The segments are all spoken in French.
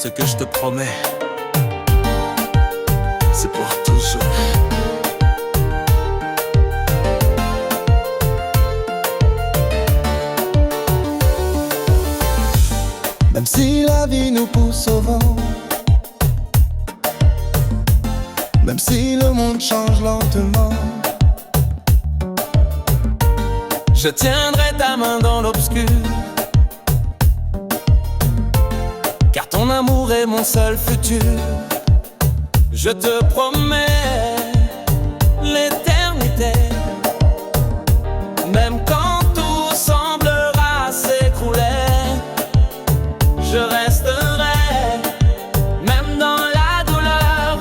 Ce que je te promets, c'est pour toujours. Même si la vie nous pousse au vent, même si le monde change lentement, je tiendrai ta main dans l'obscur, car ton amour est mon seul futur. Je te promets l'éternité, même quand tout semblera s'écrouler. Je resterai, même dans la douleur,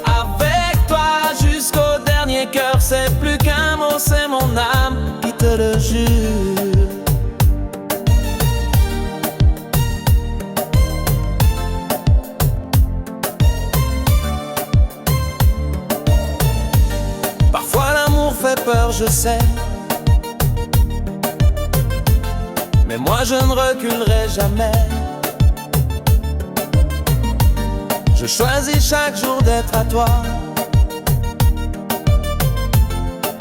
avec toi jusqu'au dernier cœur. C'est plus qu'un mot, c'est mon âme qui te le jure. Parfois l'amour fait peur, je sais, mais moi je ne reculerai jamais. Je choisis chaque jour d'être à toi,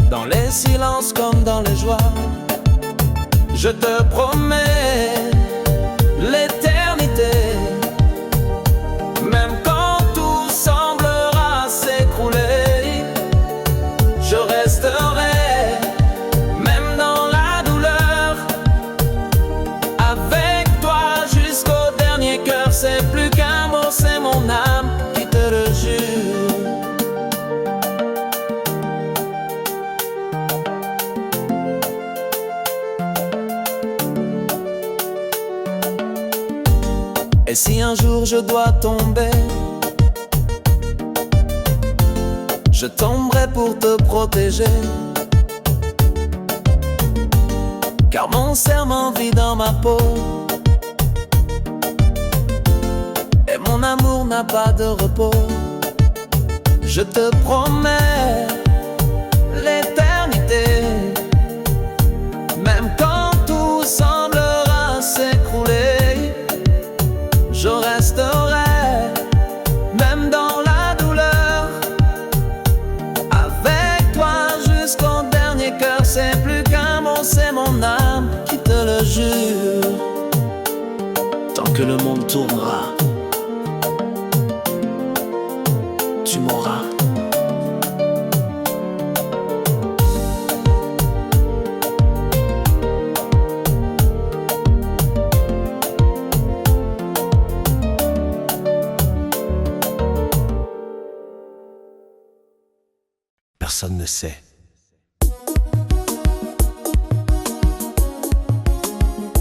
dans les silences comme dans les joies. Je te promets l'éternité, même quand tout semblera s'écrouler. Je resterai, même dans la douleur, avec toi jusqu'au dernier cœur. C'est plus qu'un mot, c'est mon âme qui te le jure. Et si un jour je dois tomber, je tomberai pour te protéger, car mon serment vit dans ma peau, et mon amour n'a pas de repos. Je te promets l'éternité, même quand tout semblera s'écrouler. Je resterai, même dans la douleur, avec toi jusqu'au dernier cœur. C'est plus qu'un mot, c'est mon âme qui te le jure. Tant que le monde tournera, tu m'auras. Personne ne sait.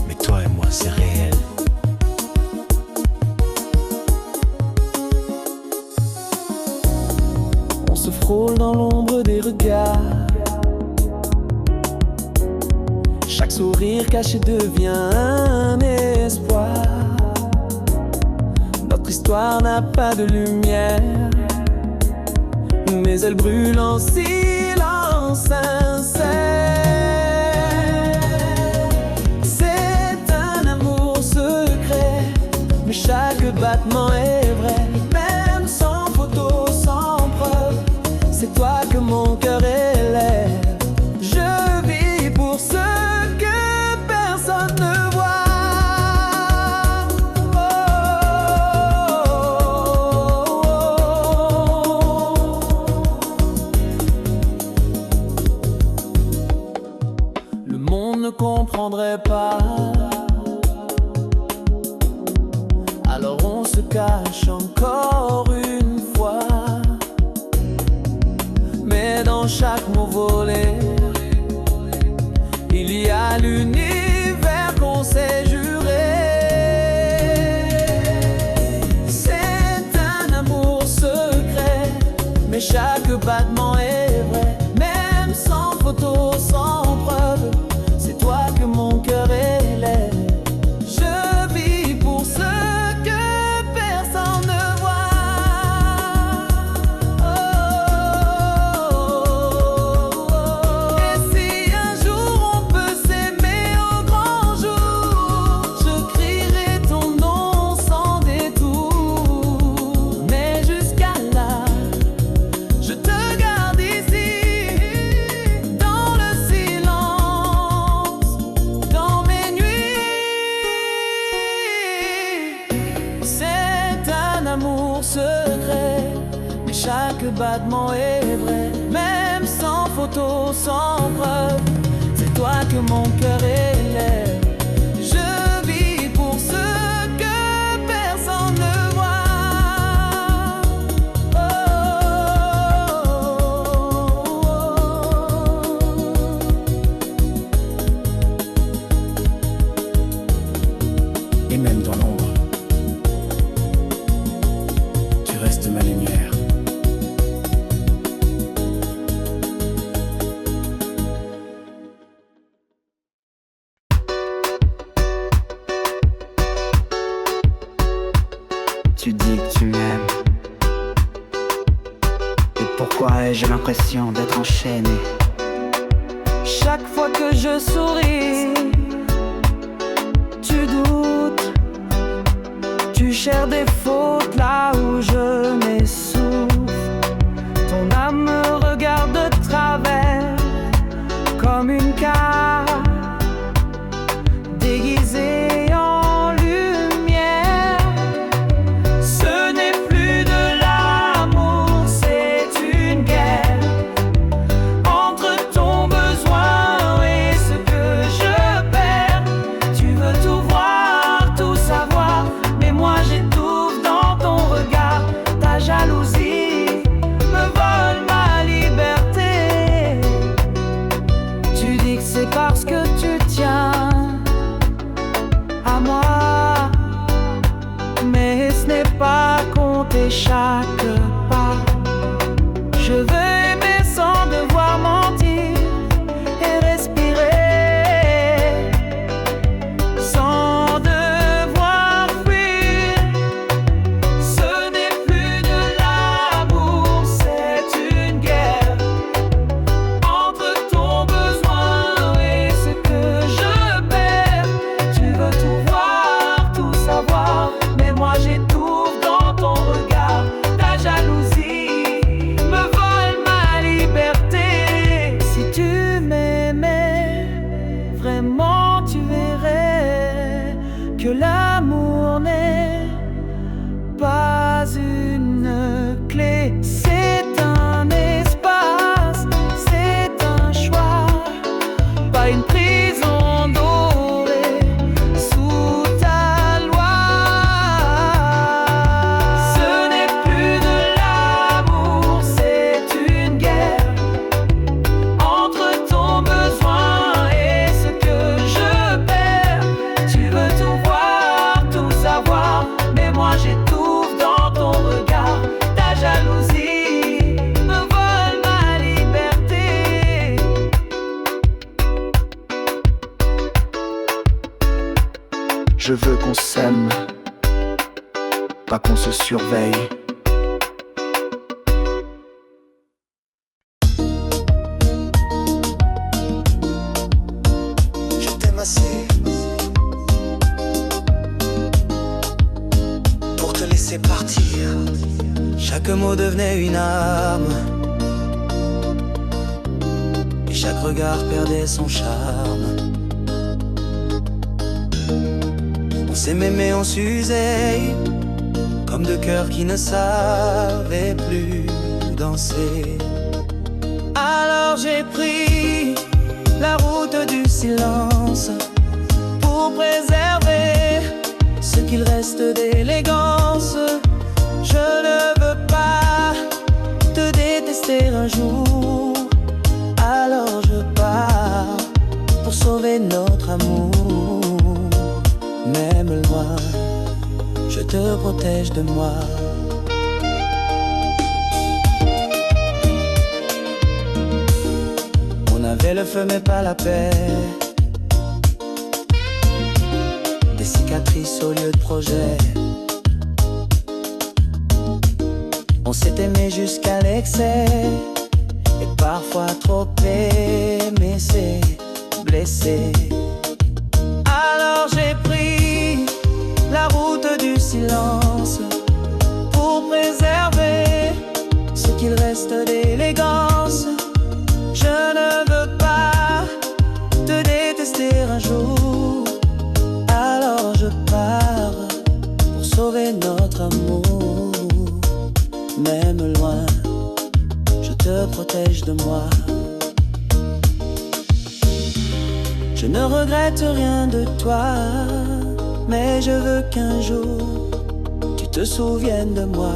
Mais toi et moi, c'est réel. On se frôle dans l'ombre des regards. Chaque sourire caché devient un espoir. Notre histoire n'a pas de lumière, mais elle brûle en silence sincère. C'est un amour secret, mais chaque battement est vrai. Même sans photo, sans preuve, c'est toi que mon cœur élève. Je vis pour ce que personne ne voit. Ne comprendrait pas, alors on se cache encore une fois. Mais dans chaque mot volé, il y a l'univers qu'on s'est juré. C'est un amour secret, mais chaque battement est vrai. Même sans photo, sans preuve, c'est toi que mon cœur élève. Je vis pour ce que personne ne voit. Et si un jour on peut s'aimer au grand jour, je crierai ton nom sans photos sans preuve, c'est toi que mon cœur élève. Je vis pour ce que personne ne voit. Et même dans l'ombre, tu restes ma lumière. Tu dis que tu m'aimes. Et pourquoi ai-je l'impression d'être enchaîné? Chaque fois que je souris, tu doutes, tu cherches des fautes là où je m'essouffle. Ton âme me regarde de travers comme une carte déguisée en lumière. Ce n'est plus de l'amour, c'est une guerre entre ton besoin et ce que je perds. Tu veux tout voir, tout savoir, mais moi j'étouffe dans ton regard. Ta jalousie me vole ma liberté. Tu dis que c'est parce que tu tiens à moi, mais ce n'est pas compter chaque pas. Je veux aimer sans devoir mentir et respirer sans devoir fuir. Ce n'est plus de l'amour, c'est une guerre entre ton besoin et ce que je perds. Tu veux tout voir, tout savoir, mais moi j'étouffe dans ton regard. Ta jalousie me vole ma liberté. Si tu m'aimais vraiment, tu verrais que l'amour n'est pas une clé. C'est un espace, c'est un choix, pas une prison dorée sous ta loi. Ce n'est plus de l'amour, c'est une guerre entre ton besoin et ce que je perds. Tu veux tout voir, tout savoir, mais moi j'étouffe dans ton regard. Ta jalousie me vole ma liberté. Je veux qu'on s'aime, pas qu'on se surveille. Je t'aime assez pour te laisser partir. Chaque mot devenait une arme et chaque regard perdait son charme. On s'aimait mais on s'usait comme deux cœurs qui ne savaient plus danser. Alors j'ai pris la route du silence pour préserver ce qu'il reste d'élégance. Je ne veux pas te détester un jour, alors je pars pour sauver notre amour. Même loin, je te protège de moi. On avait le feu mais pas la paix, des cicatrices au lieu de projets. On s'est aimé jusqu'à l'excès, et parfois trop aimé c'est blessé. Alors j'ai pris la route du silence pour préserver ce qu'il reste d'élégance. Je ne veux pas te détester un jour, alors je pars pour sauver notre amour. Même loin, je te protège de moi. Je ne regrette rien de toi, mais je veux qu'un jour tu te souviennes de moi.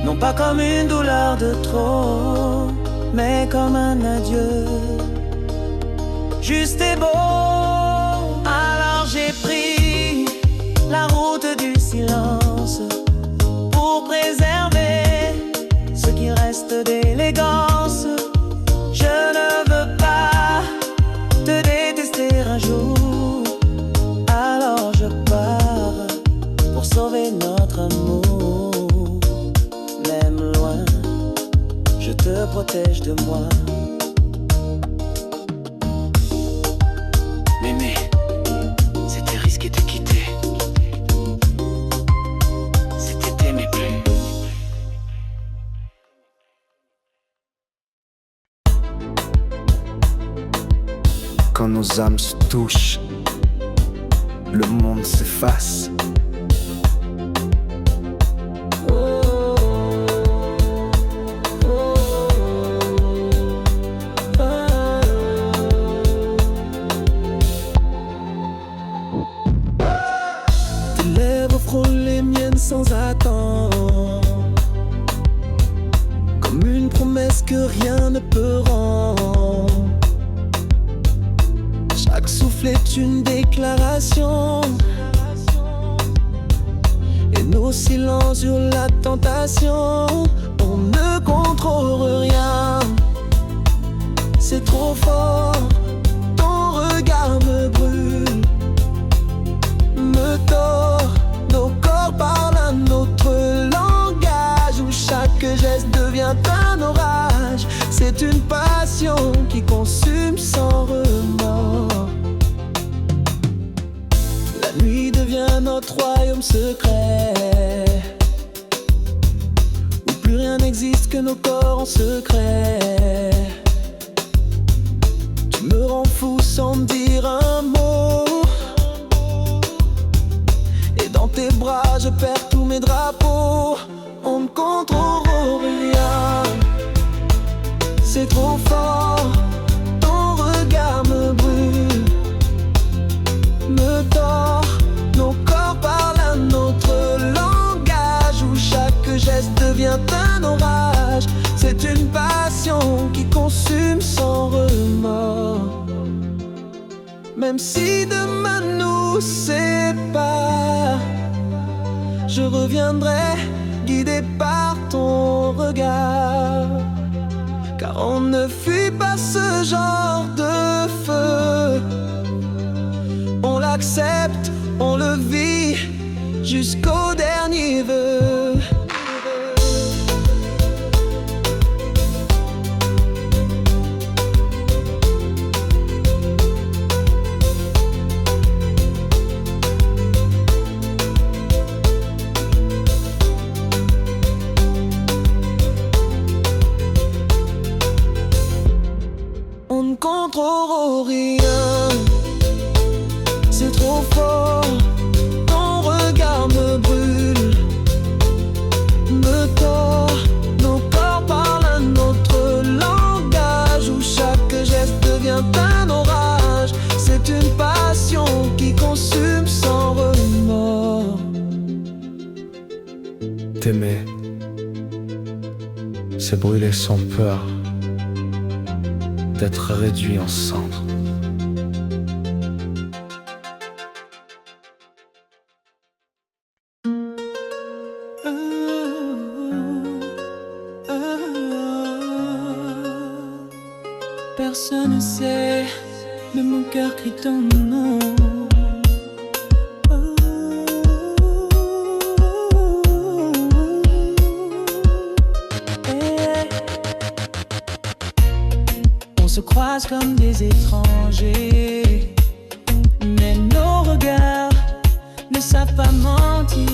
Non pas comme une douleur de trop, mais comme un adieu juste et beau. Alors j'ai pris la route du silence pour préserver ce qui reste d'élégance. Je ne veux pas te détester un jour, alors je pars pour sauver notre amour. Même loin, je te protège de moi. Mémé, c'était risqué de quitter. C'était t'aimer plus. Quand nos âmes se touchent, le monde s'efface. Tes lèvres frôlent les miennes sans attendre, comme une promesse que rien ne peut rendre. Chaque souffle est une déclaration, et nos silences sur la tentation. On ne contrôle rien, c'est trop fort. Ton regard me brûle, me tord. Nos corps parlent un autre langage, où chaque geste devient un orage. C'est une passion qui consume sans remords. La nuit devient notre royaume secret, où plus rien n'existe que nos corps en secret. Tu me rends fou sans me dire un mot, et dans tes bras je perds tous mes drapeaux. On ne contrôle rien, c'est trop fort. Ton regard me brûle, me tord. Nos corps parlent un autre langage, où chaque geste devient un orage. C'est une passion qui consume sans remords. Même si demain nous sépare, je reviendrai guidé par ton regard. Car on ne fuit pas ce genre de feu. On l'accepte, on le vit jusqu'au dernier vœu. On ne contrôle rien, c'est trop fort. Ton regard me brûle, me tord. Nos corps parlent un autre langage, où chaque geste devient un orage. C'est une passion qui consume sans remords. T'aimer, c'est brûler sans peur d'être réduit en cendres. Personne ne sait, mais mon cœur crie ton nom. On se croise comme des étrangers, mais nos regards ne savent pas mentir.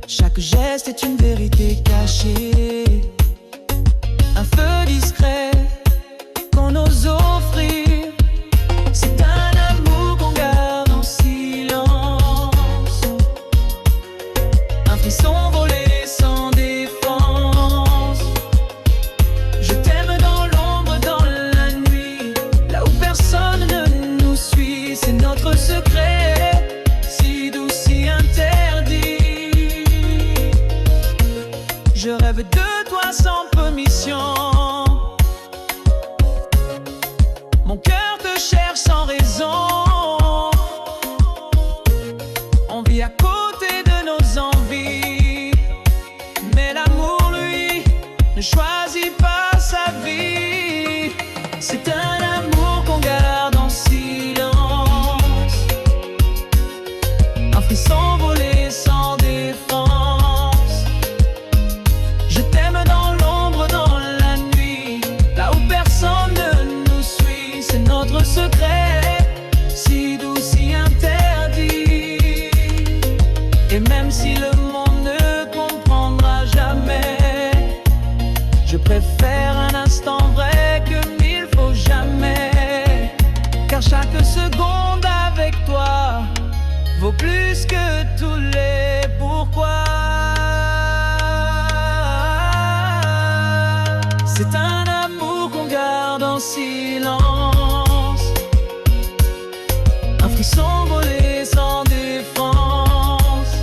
Chaque geste est une vérité cachée, un feu discret qu'on ose offrir. C'est un amour qu'on garde en silence, un frisson volé sans défense. Je rêve de toi sans permission. Mon cœur te cherche sans raison. On vit à côté de nos envies, mais l'amour, lui, ne choisit pas sa vie. C'est un amour qu'on garde en silence, un frisson volé sans défense. Je t'aime dans l'ombre, dans la nuit, là où personne ne nous suit. C'est notre secret, si doux, si interdit. Et même si le monde ne comprendra jamais, je préfère un instant vrai que mille faux jamais. Car chaque seconde avec toi vaut plus que tous les pourquoi. C'est un amour qu'on garde en silence, un frisson volé sans défense.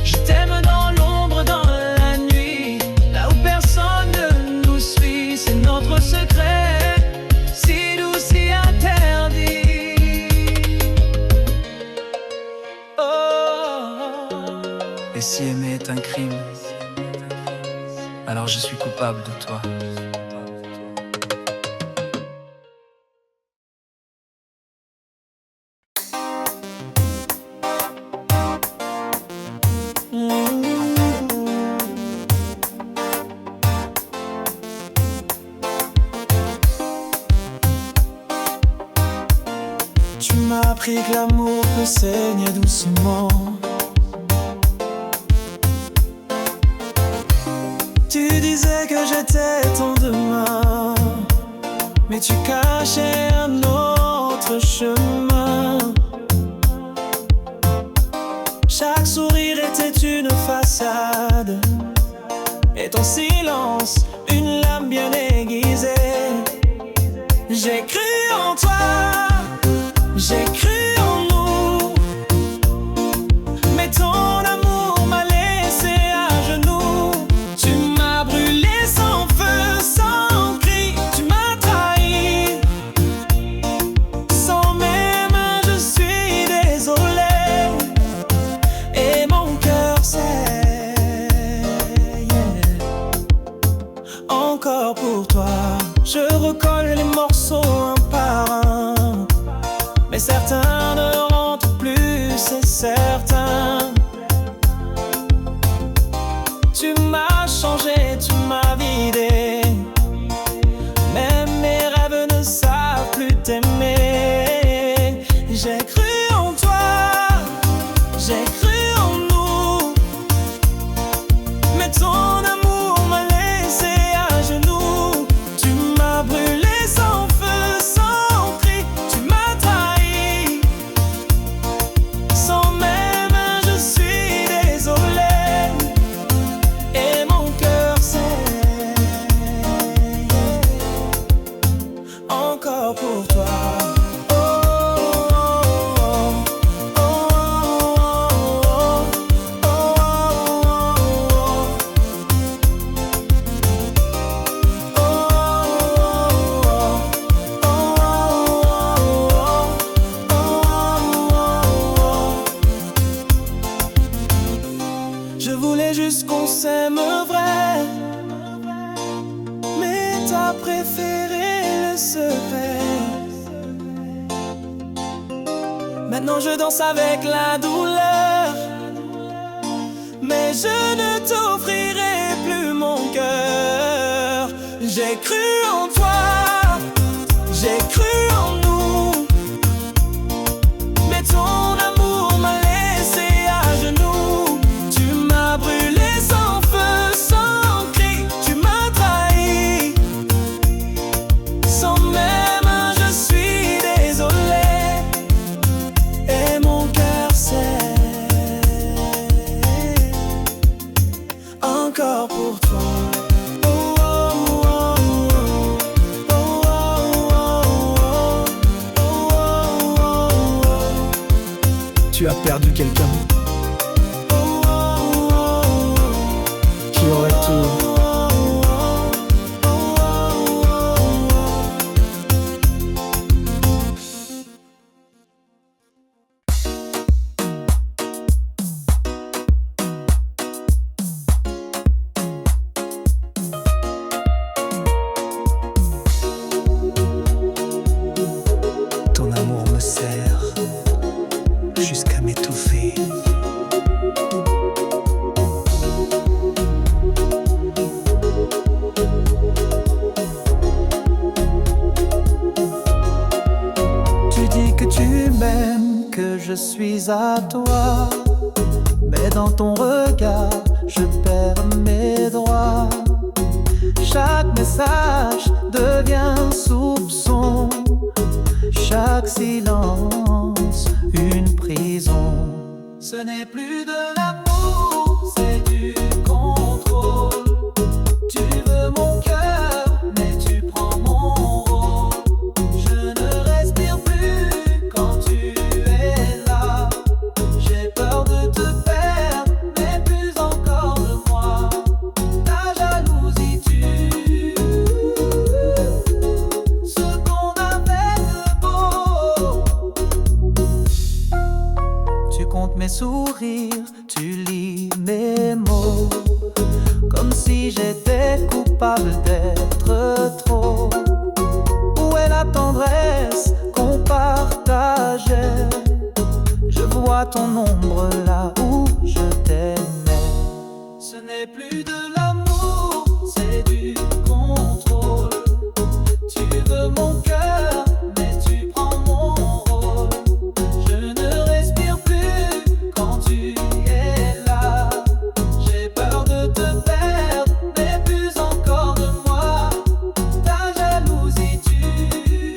Je t'aime dans l'ombre, dans la nuit, là où personne ne nous suit. C'est notre secret, si doux, si interdit. Oh. Et si aimer est un crime, alors je suis coupable de toi. Tu m'as appris que l'amour peut saigner doucement. Tu disais que j'étais ton demain, mais tu cachais un autre chemin. Chaque sourire était une façade, et ton silence une lame bien aiguisée. J'ai cru en toi, j'ai cru en nous, mais ton amour m'a laissé à genoux. Tu m'as brûlé sans feu, sans cri, tu m'as trahi. Sans mes mains je suis désolé, et mon cœur sait, encore pour toi. Je recolle les morceaux un par un, mais certains ne rentrent plus, c'est certain. Tu m'as changé, tu m'as vidé, même mes rêves ne savent plus t'aimer. J'ai cru en toi, j'ai cru en nous, mais ton amour m'a laissé à genoux. Tu m'as brûlé sans feu, sans cri, tu m'as trahi. Sans mes mains je suis désolé, et mon cœur sait, encore pour toi. Je voulais juste qu'on s'aime vrai, mais t'as préféré le secret. Maintenant je danse avec la douleur, mais je ne t'offrirai plus mon cœur. J'ai cru en toi, j'ai cru en nous, mais ton amour m'a laissé à genoux. Tu m'as brûlé sans feu, sans cri, tu m'as trahi. Sans mes mains je suis désolé, et mon cœur sait, encore pour toi. Tu as perdu quelqu'un qui aurait suis à toi. Mais dans ton regard, je perds mes droits. Chaque message devient soupçon. Chaque silence, une prison. Ce n'est plus de l'amour, c'est du contrôle. Tu veux mon cœur, mais tu prends mon rôle. Je ne respire plus quand tu es là. J'ai peur de te perdre, mais plus encore de moi. Ta jalousie tue ce qu'on avait de beau. Tu comptes mes sourires, tu lis mes mots, comme si j'étais coupable d'être trop. Où est la tendresse qu'on partageait? Je vois ton ombre là où je t'aimais. Ce n'est plus de l'amour, c'est du contrôle. Tu veux mon cœur, mais tu prends mon rôle. Je ne respire plus quand tu es là. J'ai peur de te perdre, mais plus encore de moi. Ta jalousie tue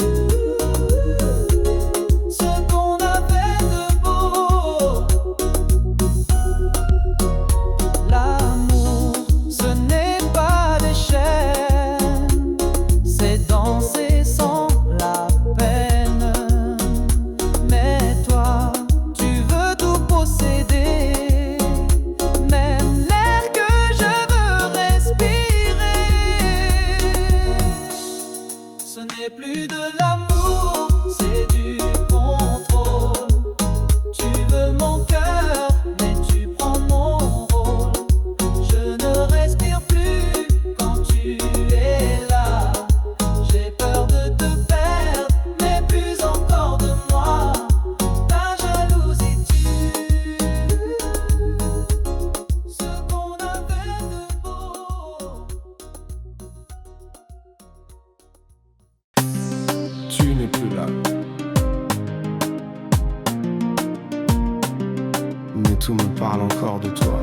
ce qu'on avait de beau. L'amour, ce n'est pas des chaînes, c'est danser sans la peine. Mais toi, tu veux tout posséder, même l'air que je veux respirer. Ce n'est plus de l'amour, c'est du contrôle. Tu veux mon cœur, mais tu prends mon rôle. Je ne respire plus quand tu es là. J'ai peur de te perdre, mais plus encore de moi. Ta jalousie tue ce qu'on avait de beau. Tu n'es plus là. Mais tout me parle encore de toi.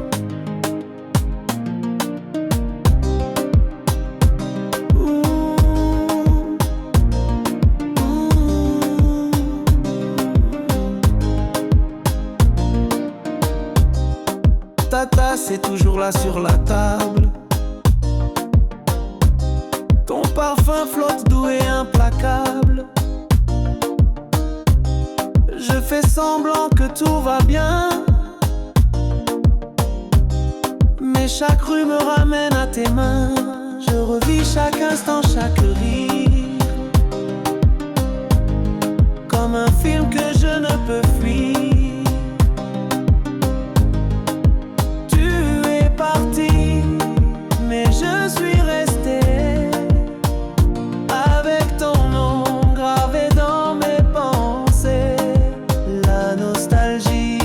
Ta tasse est toujours là sur la table. Ton parfum flotte doux et implacable. Je fais semblant que tout va bien, mais chaque rue me ramène à tes mains. Je revis chaque instant, chaque rire, comme un film que je ne peux fuir. Tu es parti, mais je suis resté, avec ton nom gravé dans mes pensées. La nostalgie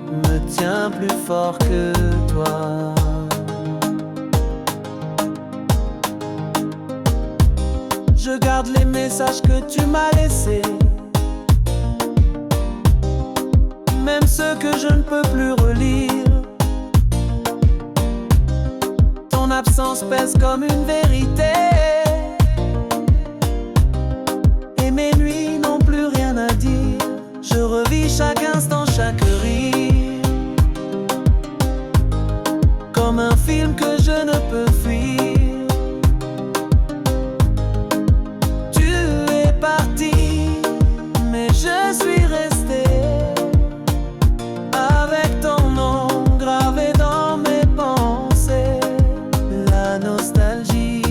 me tient plus fort que toi. Je garde les messages que tu m'as laissés, même ceux que je ne peux plus relire. Ton absence pèse comme une vérité, et mes nuits n'ont plus rien à dire. Je revis chaque instant, chaque rire, comme un film que je ne peux fuir. Tu es parti, mais je suis resté, avec ton nom gravé dans mes pensées. La nostalgie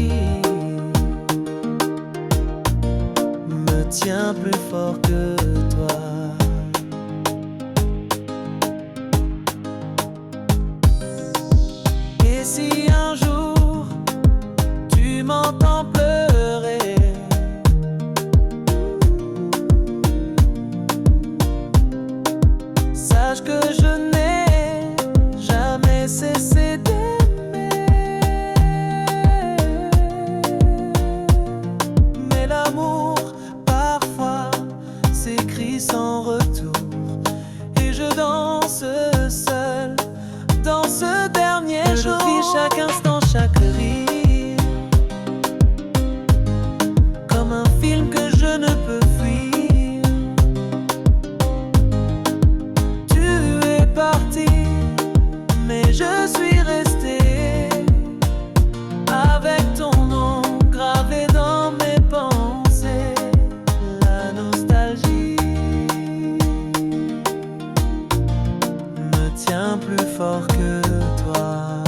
tient plus fort que toi.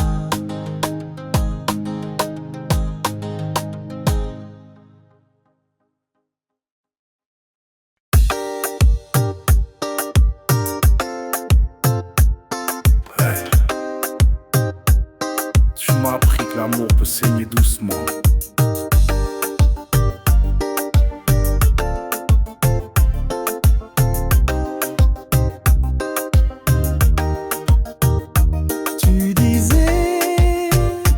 Tu m'as appris que l'amour peut saigner doucement. Tu disais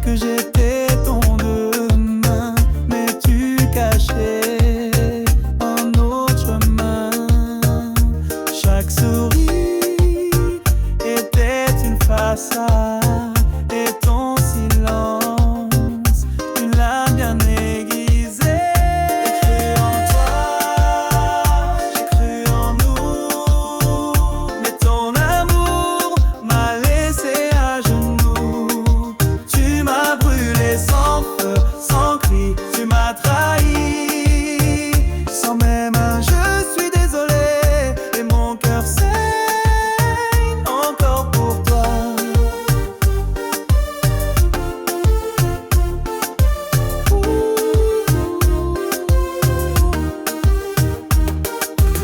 que j'étais ton demain, mais tu cachais un autre chemin. Chaque sourire était une façade.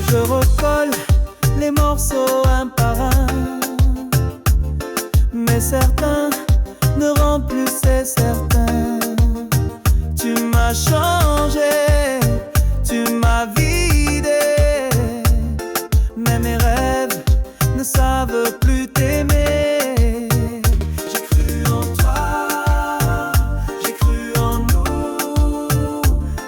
Je recolle les morceaux un par un, mais certains ne rendent plus, c'est certain. Tu m'as changé, tu m'as vidé, mais mes rêves ne savent plus t'aimer. J'ai cru en toi, j'ai cru en nous,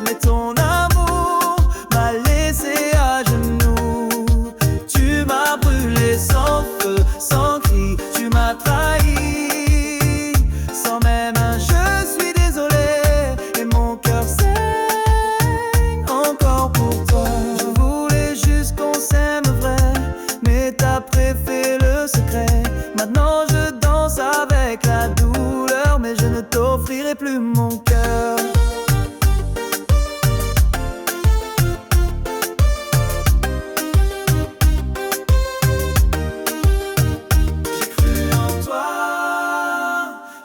mais ton amour m'a laissé à genoux. Tu m'as brûlé sans feu, sans cri, tu m'as trahi, sans même un je suis désolé, et mon cœur saigne encore pour toi. Je voulais juste qu'on s'aime vrai, mais t'as préféré le secret. Maintenant je danse avec la douleur, mais je ne t'offrirai plus mon cœur.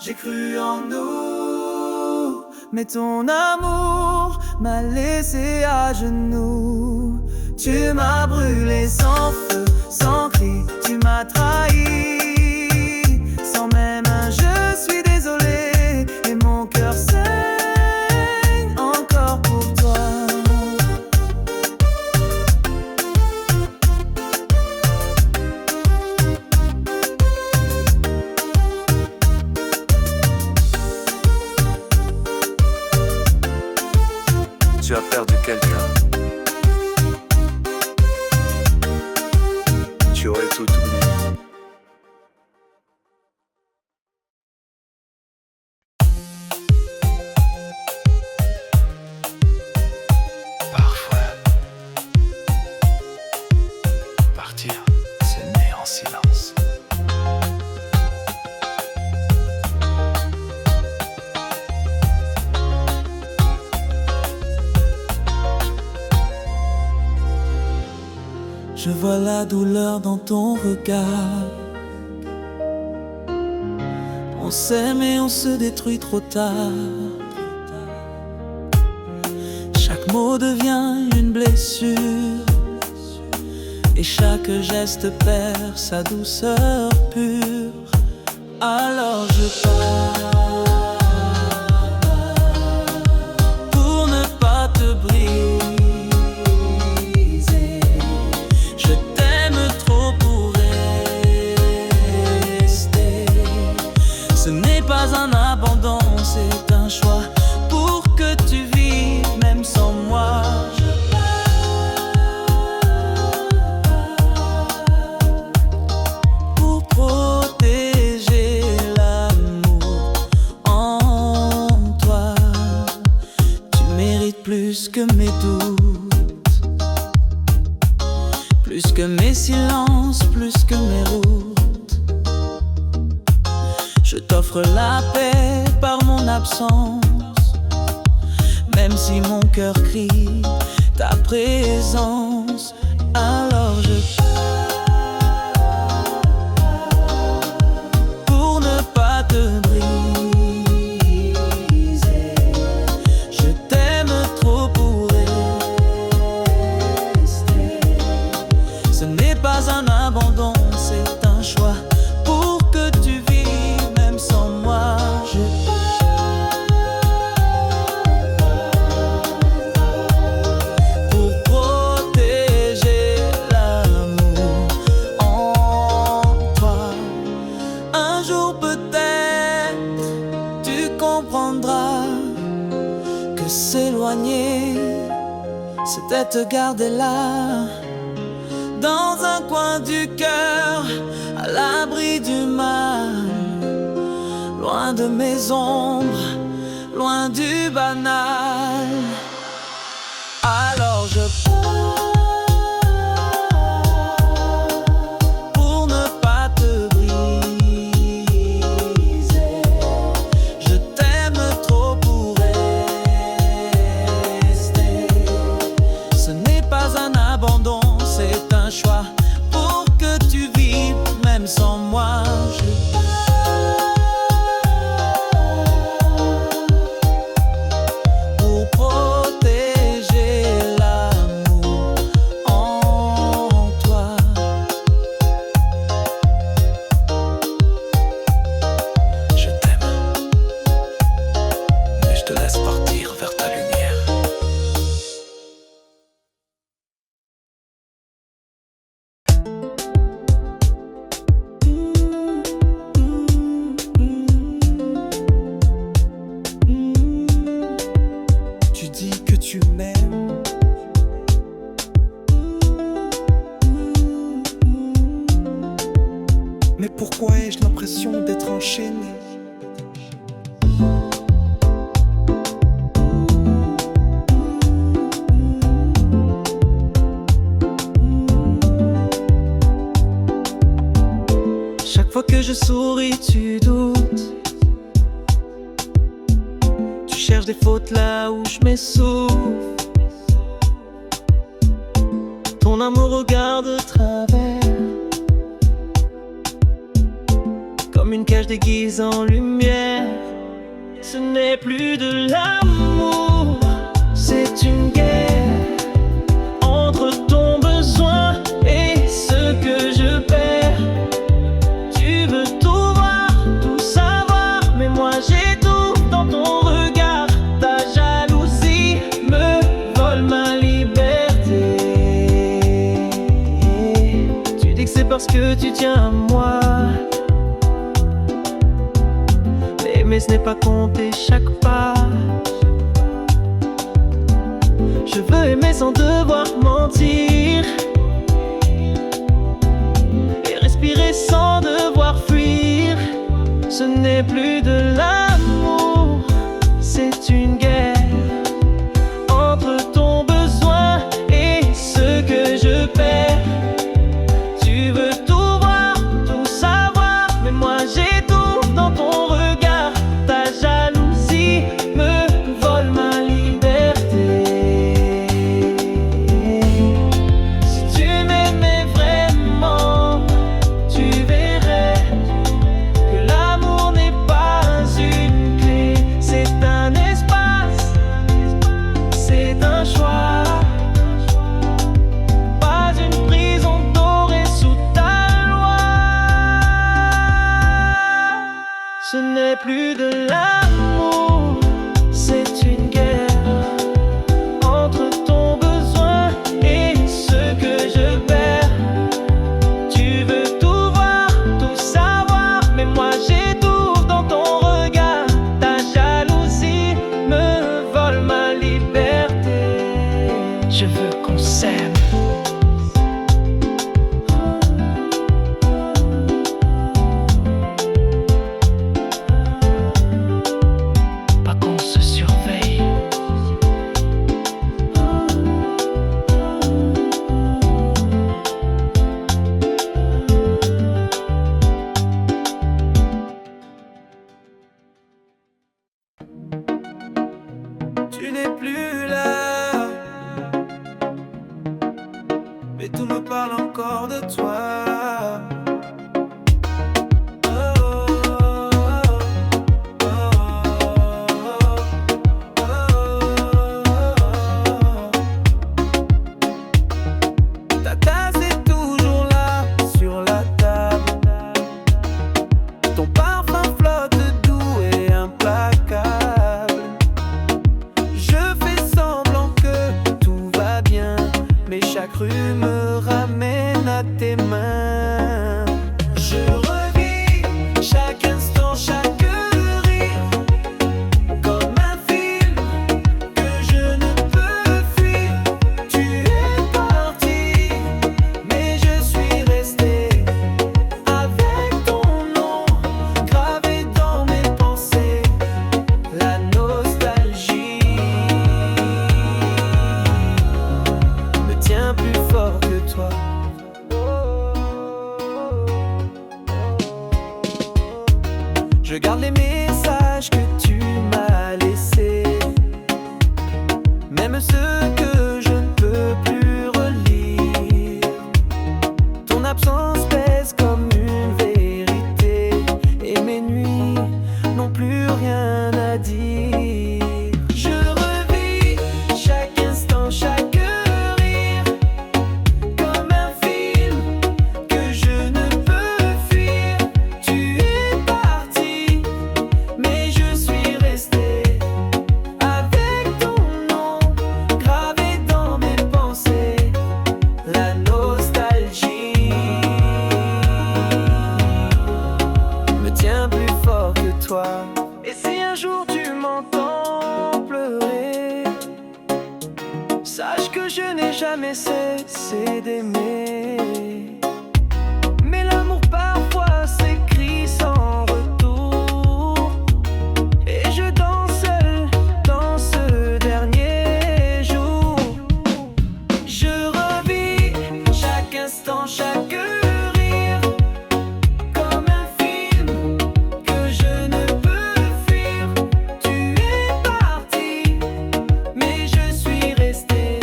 J'ai cru en nous, mais ton amour m'a laissé à genoux. Tu m'as brûlé sans feu, sans cri, tu m'as trahi, sans même un je suis désolé, et mon cœur saigne encore pour toi. Tu as perdu quelqu'un. Tu aurais tout oublié. Parfois, partir, c'est né en silence. Je vois la douleur dans ton regard. On s'aime et on se détruit trop tard. Chaque mot devient une blessure, et chaque geste perd sa douceur pure. Alors je pars pour ne pas te briser. Ce n'est pas un abandon, c'est un choix pour que tu vives même sans moi. Pour protéger l'amour en toi, tu mérites plus que mes doutes, plus que mes silences, plus que mes routes. Je t'offre la paix par mon absence, même si mon cœur crie ta présence. Alors je pars c'était te garder là, dans un coin du cœur, à l'abri du mal, loin de mes ombres, loin du banal. Alors je pour ne pas te briser, je t'aime trop pour rester. Ce n'est pas un abandon, c'est un choix pour que tu vives même sans moi. Tu m'aimes, mais pourquoi ai-je l'impression d'être enchaîné? Chaque fois que je souris, tu doutes. Tu cherches des fautes là où je m'essouffle. Ton amour regarde de travers, comme une cage déguisée en lumière. Ce n'est plus de l'amour, c'est une guerre entre ton besoin et ce que je perds. Tu veux tout voir, tout savoir, mais moi j'ai tout dans ton regard. Ta jalousie me vole ma liberté. Tu dis que c'est parce que tu tiens à moi, mais ce n'est pas compter chaque pas. Je veux aimer sans devoir mentir, et respirer sans devoir fuir. Ce n'est plus de l'amour, c'est une guerre entre ton besoin et ce que je perds. Tu veux tout voir, tout savoir, mais moi j'ai tout dans ton regard. Ta jalousie me vole ma liberté. Si tu m'aimais vraiment, tu verrais que l'amour n'est pas une clé. C'est un espace, c'est un choix, pas une prison dorée sous ta loi. Ce n'est plus de l'amour, c'est une guerre entre ton besoin et ce que je perds. Tu veux tout voir, tout savoir, mais moi j'ai tout dans ton regard. Ta jalousie me vole ma liberté. Je veux qu'on s'aime. Pas qu'on se surveille. Tu n'es plus là, mais tout me parle encore de toi. Ta tasse est toujours là sur la table. Ton parfum flotte doux et implacable. Je fais semblant que tout va bien, mais chaque rue me ramène à tes mains. Je garde les messages que tu m'as laissés, même ceux que je ne peux plus relire. Ton absence pèse comme une vérité, et mes nuits n'ont plus rien à dire. Je revis chaque instant, chaque rire, comme un film que je ne peux fuir. Tu es parti, mais je suis resté, avec ton nom gravé dans mes pensées. La nostalgie me tient plus fort que toi. Et si un jour tu m'entends pleurer, sache que je n'ai jamais cessé d'aimer. Mais l'amour parfois s'écrit sans retour, et je danse seul dans ce dernier jour. Je revis chaque instant, chaque rire, comme un film que je ne peux fuir. Tu es parti, mais je suis resté,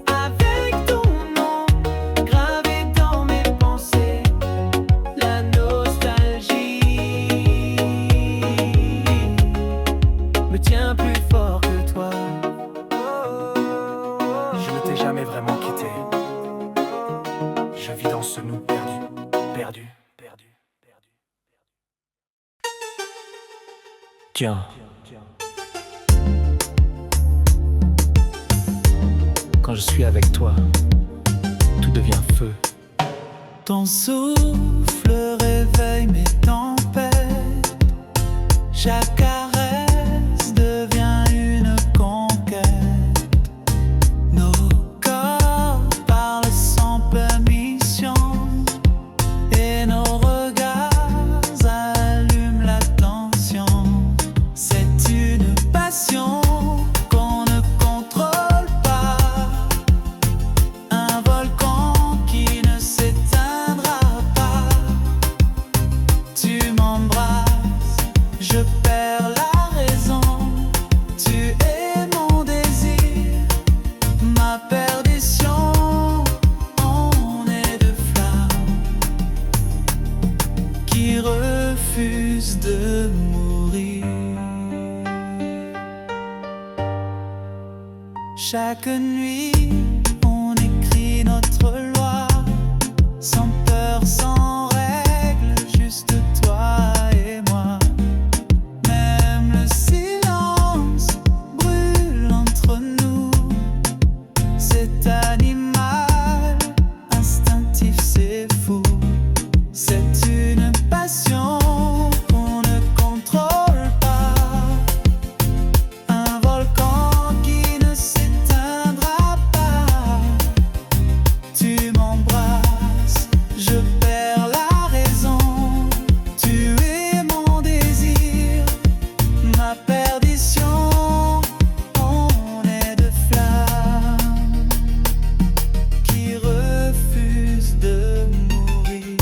avec ton nom gravé dans mes pensées. La nostalgie me tient plus fort que toi. Je ne t'ai jamais vraiment quitté. Je vis dans ce nous perdu, perdu, perdu, perdu. Tiens, quand je suis avec toi, tout devient feu. Ton souffle réveille mes tempêtes. Chaque caresse devient une conquête. Nos corps parlent sans permission, et nos regards allument l'attention. C'est une passion qu'on ne contrôle pas, un volcan qui ne s'éteindra pas. Tu m'embrasses, je perds la raison. Tu es mon désir, ma perdition. On est deux flammes qui refusent de mourir. Chaque nuit, on écrit notre loi, sans peur, sans règle, juste toi et moi. Même le silence brûle entre nous. Cet animal instinctif, c'est fou. C'est une passion qu'on ne contrôle pas, un volcan qui ne s'éteindra pas. Tu m'embrasses, je perds la raison. Tu es mon désir, ma perdition. On est deux flammes qui refusent de mourir.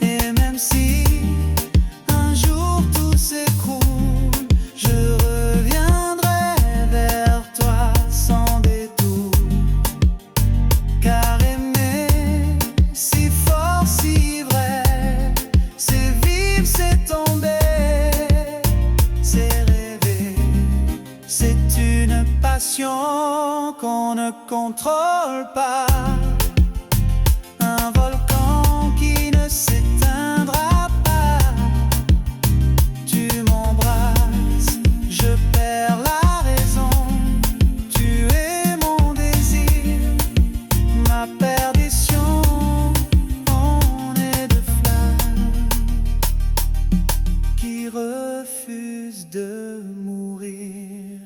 Et même si un jour tout s'écroule, je reviendrai vers toi sans détour. Car aimer si fort, si vrai, c'est vivre, c'est tomber, c'est rêver. C'est une passion qu'on ne contrôle pas, un volcan qui ne s'éteindra pas. Tu m'embrasses, je perds la raison. Tu es mon désir, ma perdition. On est deux flammes qui refusent de mourir.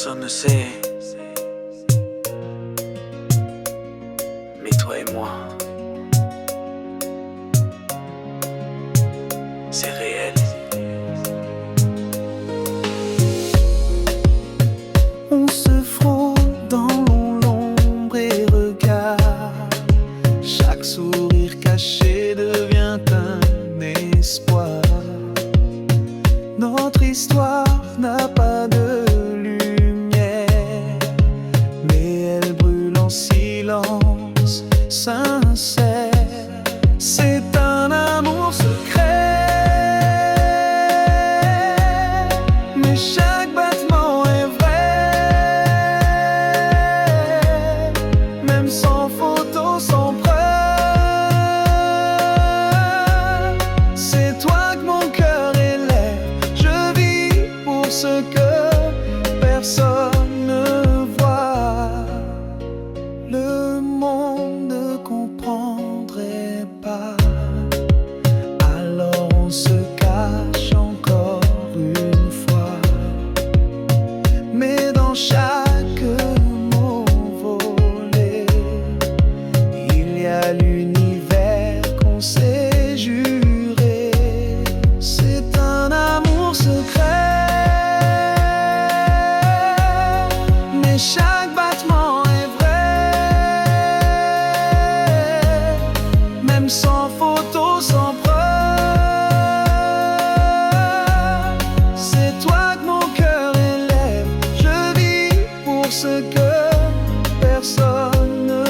personne ne sait. Mais toi et moi, c'est réel. On se frôle dans l'ombre et regarde. Chaque sourire caché devient un espoir. Notre histoire n'a pas de lumière, mais elle brûle en silence sincère. C'est un amour secret, mais chaque battement est vrai. Même sans photo, sans preuve, c'est toi que mon cœur élève. Je vis pour ce que personne ne voit. Le monde ne comprendrait pas, alors on se cache encore une fois. Mais dans chaque mot volé, il y a l'univers qu'on s'est juré. C'est un amour secret, mais chaque battement est vrai. Même sans photo, sans preuve, c'est toi que mon cœur élève. Je vis pour ce que personne ne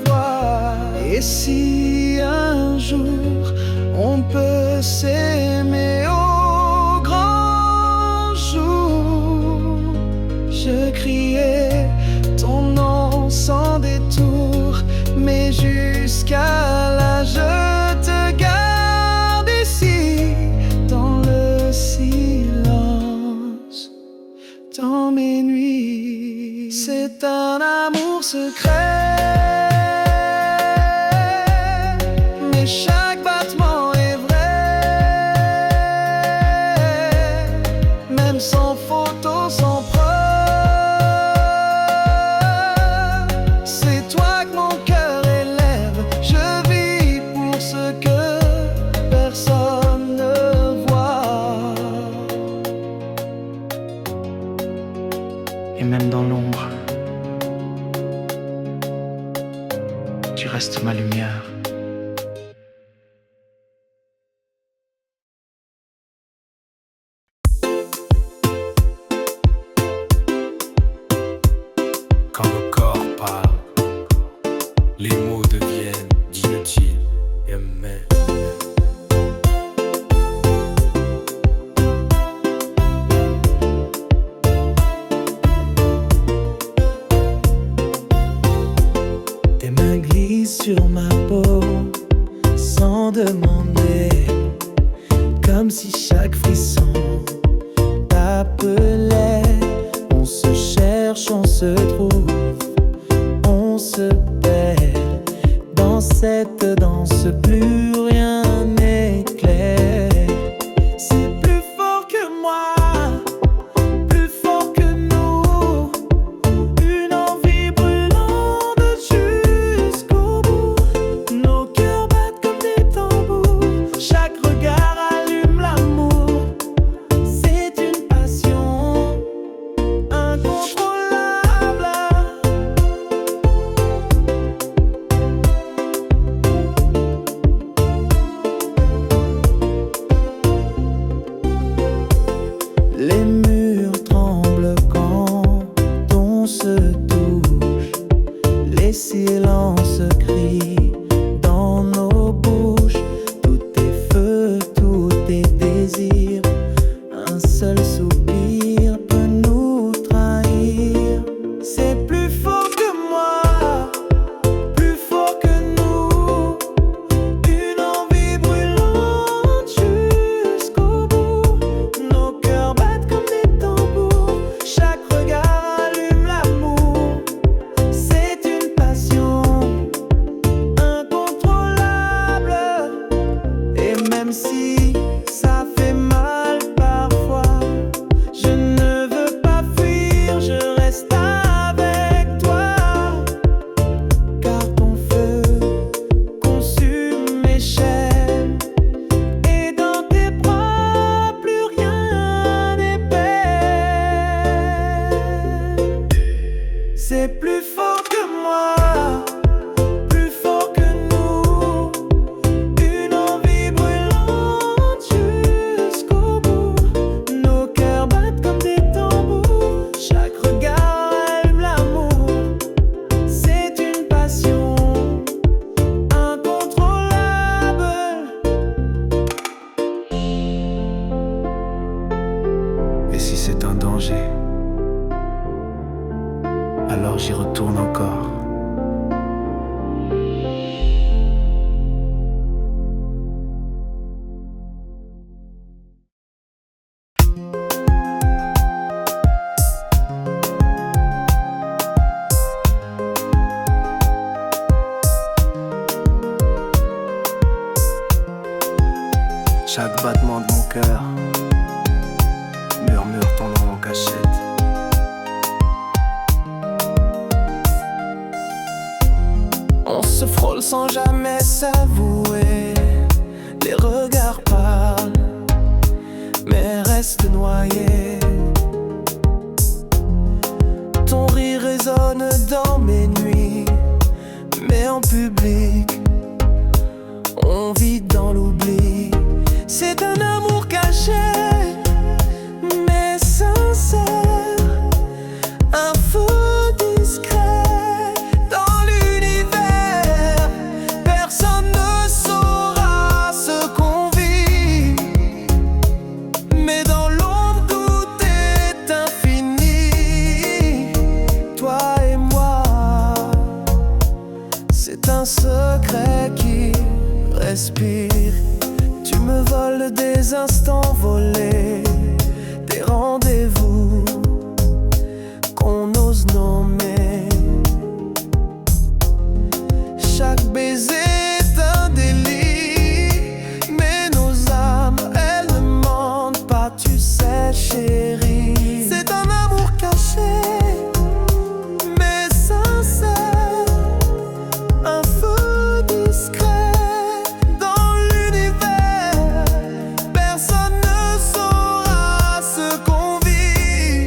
voit. Et si un jour on peut s'aimer au grand jour, je crierai ton nom sans détour, mais jusqu'à là je te garde ici, dans le silence, dans mes nuits. C'est un amour secret, mais chaque battement est vrai. Même sans photo, sans preuve, c'est toi que mon cœur élève. Je vis pour ce que personne ne voit. Et même dans l'ombre, tu restes ma lumière. Quand le corps parle, les mots deviennent inutiles. Amen. Tes mains glissent sur ma peau sans demander, comme si chaque frisson t'appelait. On se cherche, on se trouve, on se perd dans cette danse, plus rien n'est clair. C'est plus fort que moi, plus fort que nous, une envie brûlante jusqu'au bout. Nos cœurs battent comme des tambours, chaque regard allume l'amour. C'est une passion incontrôlable. Chaque battement de mon cœur murmure ton nom en cachette. On se frôle sans jamais s'avouer. Les regards parlent, mais restent noyés. Ton rire résonne dans mes nuits, mais en public, on vit dans l'oubli. C'est un amour caché, mais sincère. Un feu discret dans l'univers. Personne ne saura ce qu'on vit, mais dans l'ombre tout est infini. Toi et moi, c'est un secret qui respire. Tu me voles des instants volés, des rendez-vous qu'on ose nommer. Chaque baiser est un délit, mais nos âmes, elles ne mentent pas, tu sais chérie. C'est un amour caché, mais sincère. Un feu discret dans l'univers. Personne ne saura ce qu'on vit,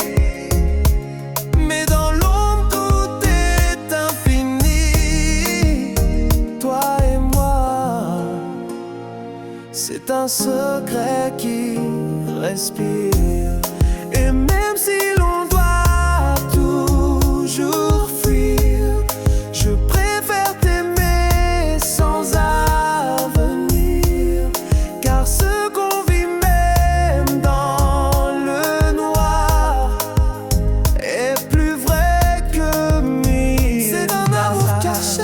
mais dans l'ombre tout est infini. Toi et moi, c'est un secret qui respire. Et même si l'on doit toujours fuir, je préfère t'aimer sans avenir. Car ce qu'on vit même dans le noir est plus vrai que mille. C'est un amour caché,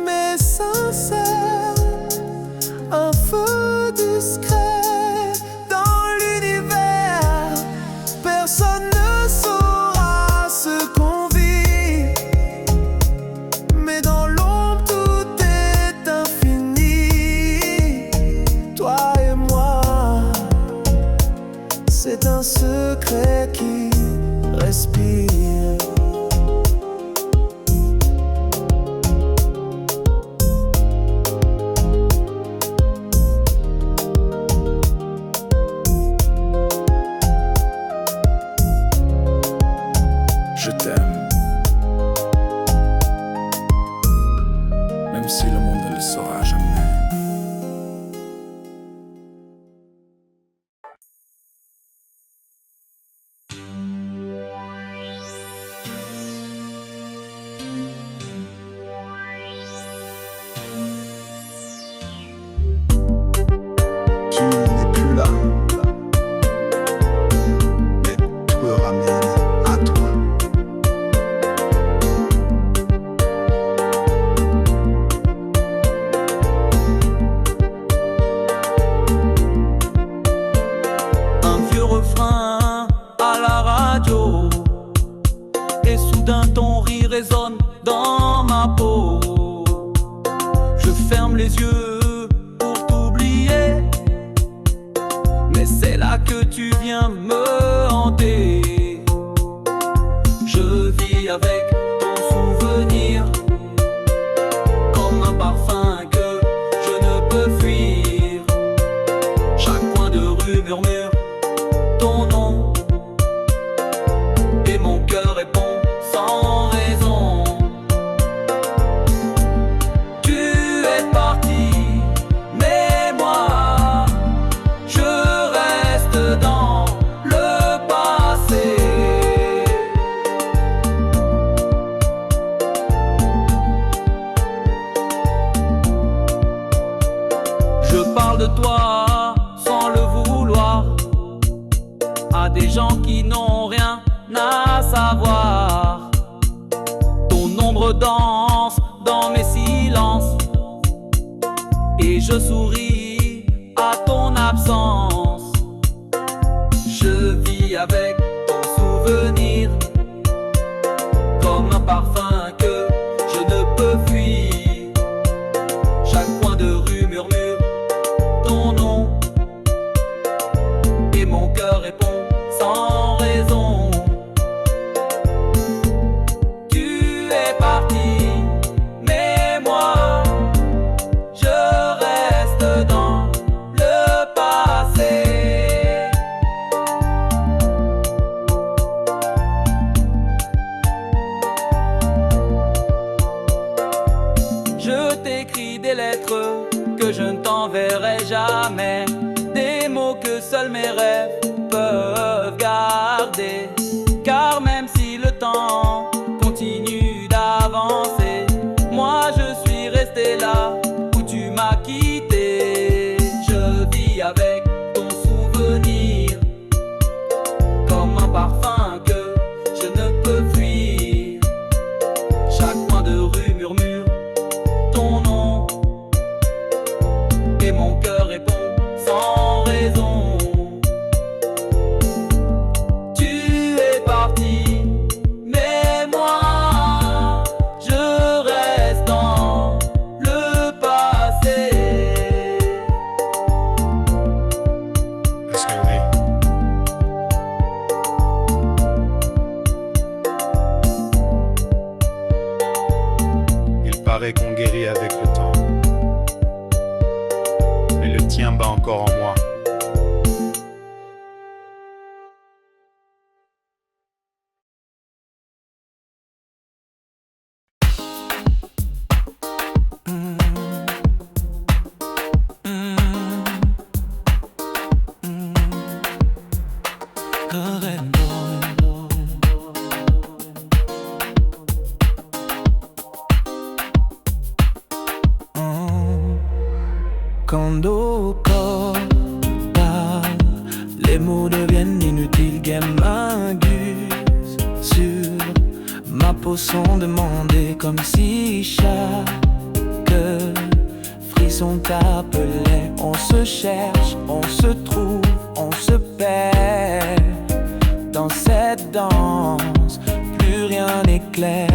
mais sincère. Un feu discret dans l'univers. Personne ne saura ce qu'on vit, mais dans l'ombre tout est infini. Toi et moi, c'est un secret qui respire. Je t'aime, même si le monde ne le saura jamais. Tu n'es plus là, mais tout me ramène à toi. Un vieux refrain à la radio, et soudain ton rire résonne dans ma peau. Je ferme les yeux pour t'oublier, mais c'est là que tu viens me hanter. Je vis avec ton souvenir, comme un parfum que je ne peux fuir. Chaque coin de rue murmure ton nom, et mon cœur répond sans raison. Tu es parti, mais moi, je reste dans le passé. Je parle de toi sans le vouloir, à des gens qui n'ont rien à savoir. Ton ombre danse dans mes silences, et je souris à ton absence. Je vis avec ton souvenir, comme un parfum que je ne peux fuir. Chaque coin de rue murmure ton Je t'écris des lettres que je ne t'enverrai jamais, des mots que seuls mes rêves peuvent garder. Car même si le temps continue d'avancer, moi je suis resté là où tu m'as quitté. Je vis avec ton souvenir comme un parfum que je ne peux fuir. Chaque coin de rue murmure ton nom et mon cœur répond sans raison. Tu es parti, mais moi je reste dans le passé. Parce que oui, il paraît qu'on guérit avec le temps, mais le tien bat encore en moi. Quand nos corps parlent, les mots deviennent inutiles, guémingus sur ma peau sont demandés comme si chaque frisson t'appelait. On se cherche, on se trouve, on se perd dans cette danse, plus rien n'est clair.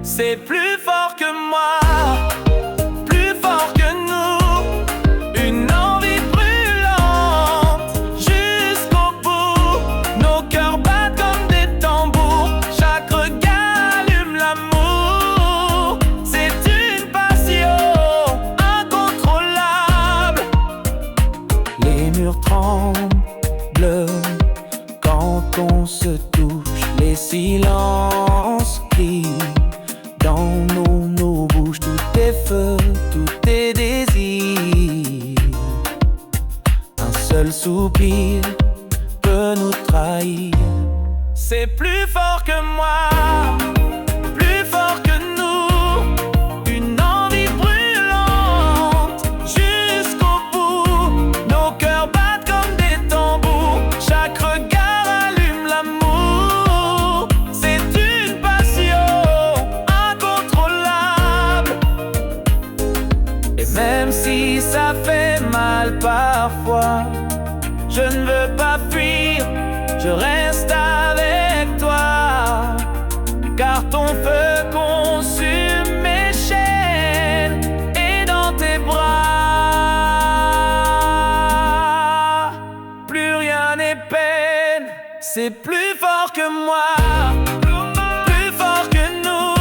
C'est plus fort que moi, plus fort que nous, une envie brûlante jusqu'au bout. Nos cœurs battent comme des tambours, chaque regard allume l'amour. C'est une passion incontrôlable. Les murs tremblent quand on se touche, les silences crient dans nos bouches. Tout est feu, tout est désir. Un seul soupir peut nous trahir. C'est plus fort que moi, plus fort que nous, une envie brûlante jusqu'au bout. Nos cœurs battent comme des tambours, chaque regard allume l'amour. C'est une passion incontrôlable. Et même si ça fait mal parfois, je ne veux pas fuir, je reste avec toi. Car ton feu consume mes chaînes et dans tes bras, plus rien n'est peine. C'est plus fort que moi, plus fort que nous,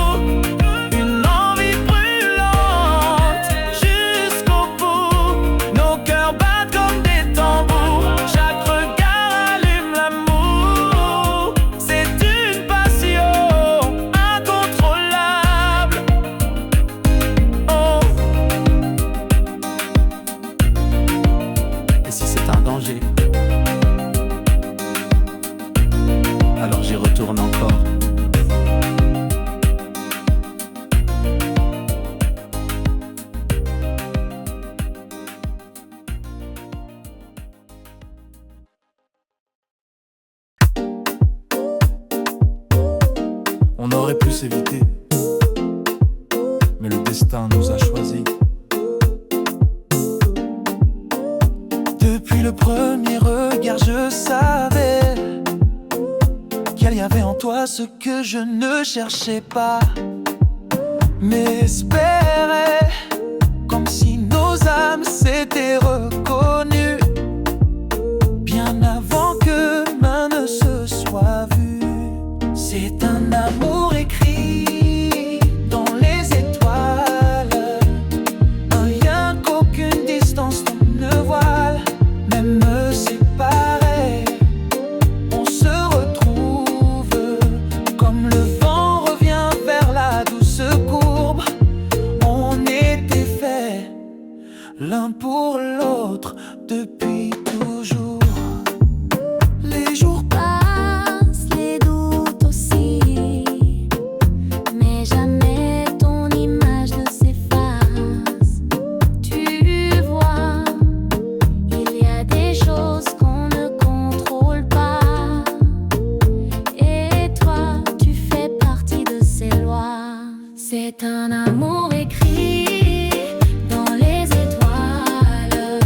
une envie brûlante jusqu'au bout. Nos cœurs battent comme des tambours, chaque regard allume l'amour. C'est une passion incontrôlable. Oh. Et si c'est un danger, alors j'y retourne encore. On aurait pu s'éviter, mais le destin nous a choisis. Depuis le premier regard, je savais qu'il y avait en toi ce que je ne cherchais pas, mais espérais, comme si nos âmes s'étaient reconnues bien avant que main ne se soit vue. C'est un amour écrit dans les étoiles, un lien qu'aucune distance ne voile. Même séparés, on se retrouve comme le vent revient vers la douce courbe. l'un pour l'autre depuis toujours. Les jours Passent, les doutes aussi, mais jamais ton image ne s'efface. Tu vois, il y a des choses qu'on ne contrôle pas, et toi, tu fais partie de ces lois. C'est un amour écrit dans les étoiles,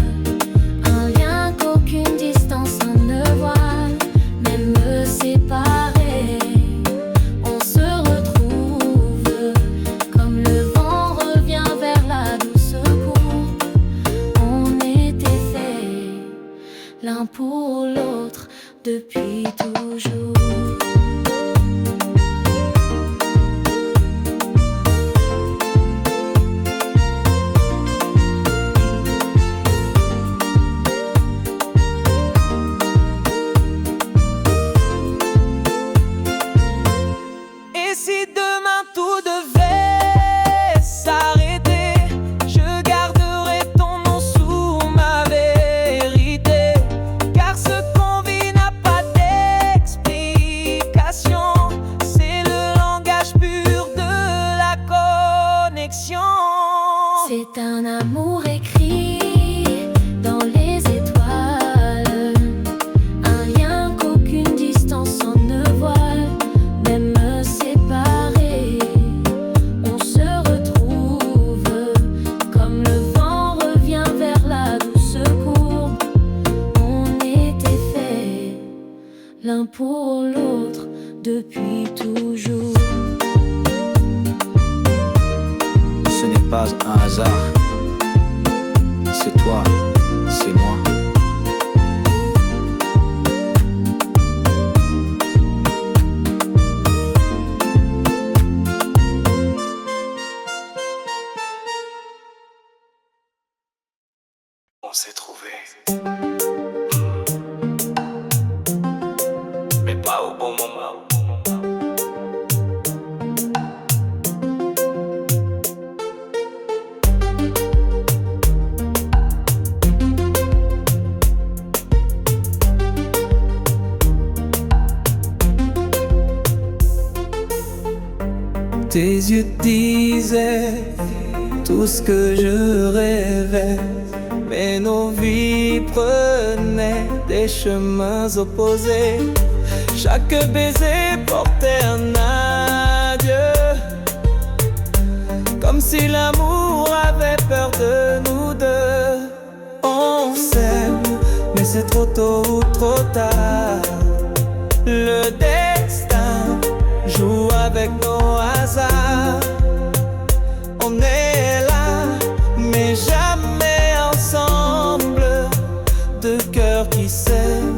un lien qu'aucune distance ne voile. Même séparés, on se retrouve, comme le vent revient vers la douce courbe. On était faits l'un pour l'autre depuis toujours. Et si demain tout devait s'arrêter, je garderai ton nom sous ma vérité. Car ce qu'on vit n'a pas d'explication, c'est le langage pur de la connexion. C'est un amour écrit dans les étoiles, un lien qu'aucune distance ne voile. Même séparés, on se retrouve, comme le vent revient vers la douce courbe. On était faits l'un pour l'autre depuis toujours. Ce n'est pas un hasard. C'est toi, c'est moi. On s'est trouvé, mais pas au bon moment. Tes yeux disaient tout ce que je rêvais, mais nos vies prenaient des chemins opposés. Chaque baiser portait un adieu, comme si l'amour avait peur de nous deux. On s'aime, mais c'est trop tôt ou trop tard. Le destin joue avec nos hasards. On est là, mais jamais ensemble. Deux cœurs qui s'aiment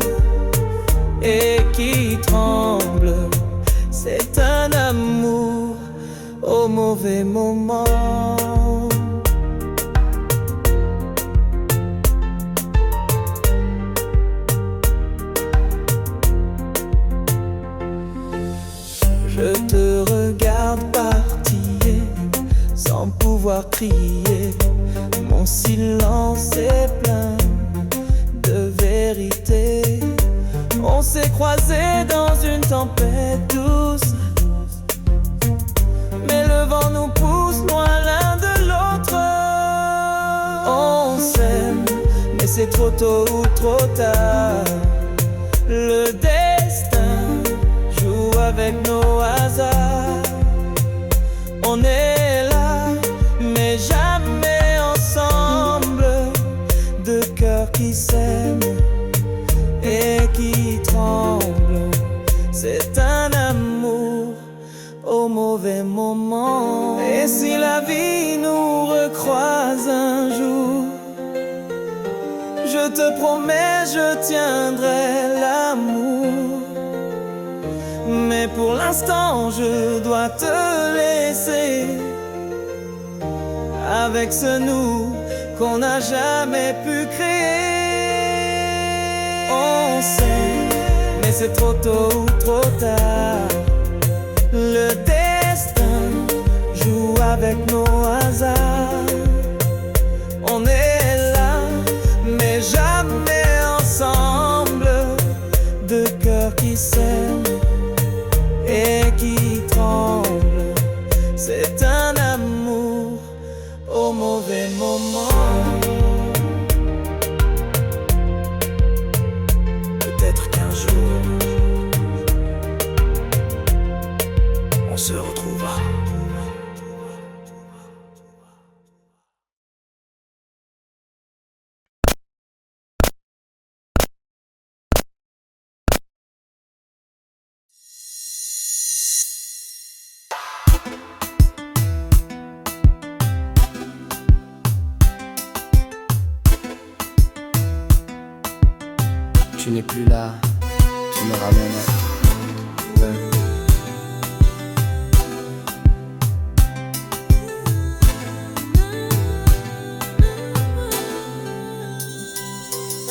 et qui tremblent. C'est un amour au mauvais moment. Je te regarde partir sans pouvoir crier. Mon silence est plein de vérité. On s'est croisés dans une tempête douce, mais le vent nous pousse loin l'un de l'autre. On s'aime, mais c'est trop tôt ou trop tard. Le destin joue avec nos hasards. On est là, mais jamais ensemble. Deux cœurs qui s'aiment et qui tremblent. C'est un amour au mauvais moment. Et si la vie nous recroise un jour, je te promets, je tiendrai l'amour. Mais pour l'instant, je dois te laisser avec ce nous qu'on n'a jamais pu créer. On sait, mais c'est trop tôt ou trop tard. Le destin joue avec nos hasards. On est tu n'es plus là, tu me ramènes à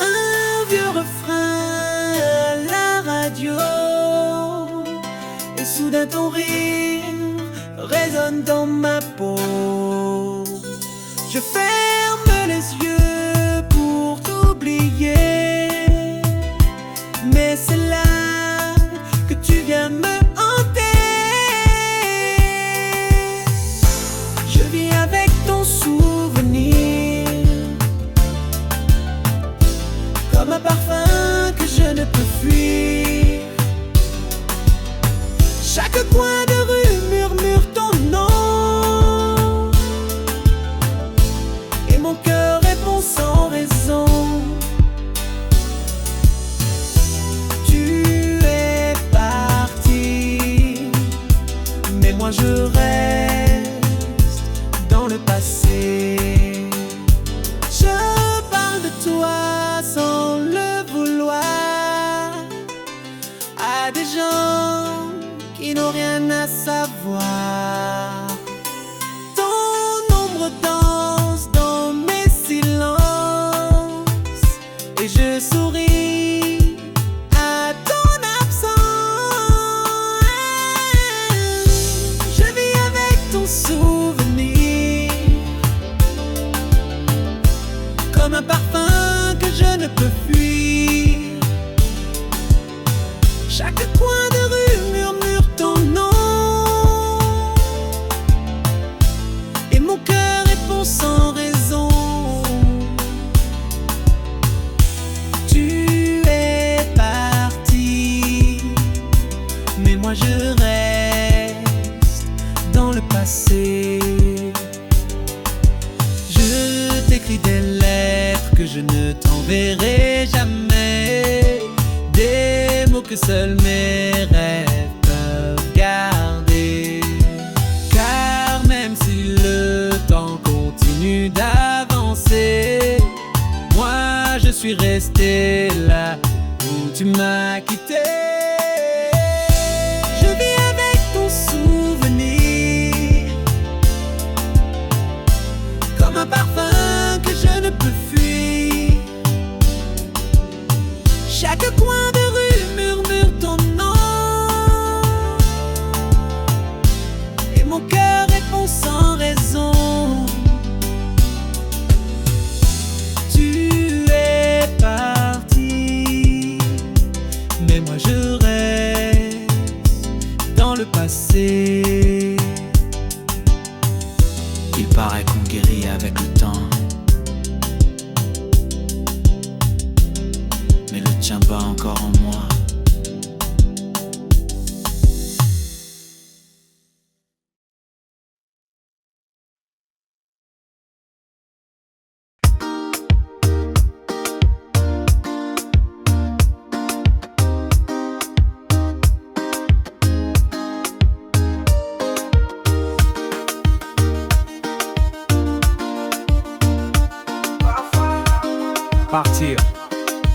Un vieux refrain à la radio, et soudain ton rire résonne dans ma peau. Je ferme les yeux pour t'oublier, mais c'est là que tu viens me hanter. Je vis avec ton souvenir, comme un parfum que je ne peux fuir. Chaque coin de rue murmure ton nom, et mon cœur répond sans raison. Tu es parti, mais moi je reste dans le passé. Je parle de toi sans le vouloir à des gens qui n'ont rien à savoir. Ton ombre danse dans mes silences, et je souris à ton absence. Je vis avec ton souvenir, comme un parfum que je ne peux fuir. Chaque coin de rue murmure ton nom, et mon cœur répond sans raison. Tu es parti, mais moi je reste dans le passé. Je t'écris des lettres que je ne t'enverrai jamais, des mots que seuls mes rêves peuvent garder. Car même si le temps continue d'avancer, moi je suis resté là où tu m'as quitté. Je vis avec ton souvenir, comme un parfum que je ne peux fuir. Chaque coin de rue murmure ton nom, et mon cœur répond sans raison. Tu es parti, mais moi je reste dans le passé. Il paraît qu'on guérit avec le temps, mais le tien bat encore en moi. Partir,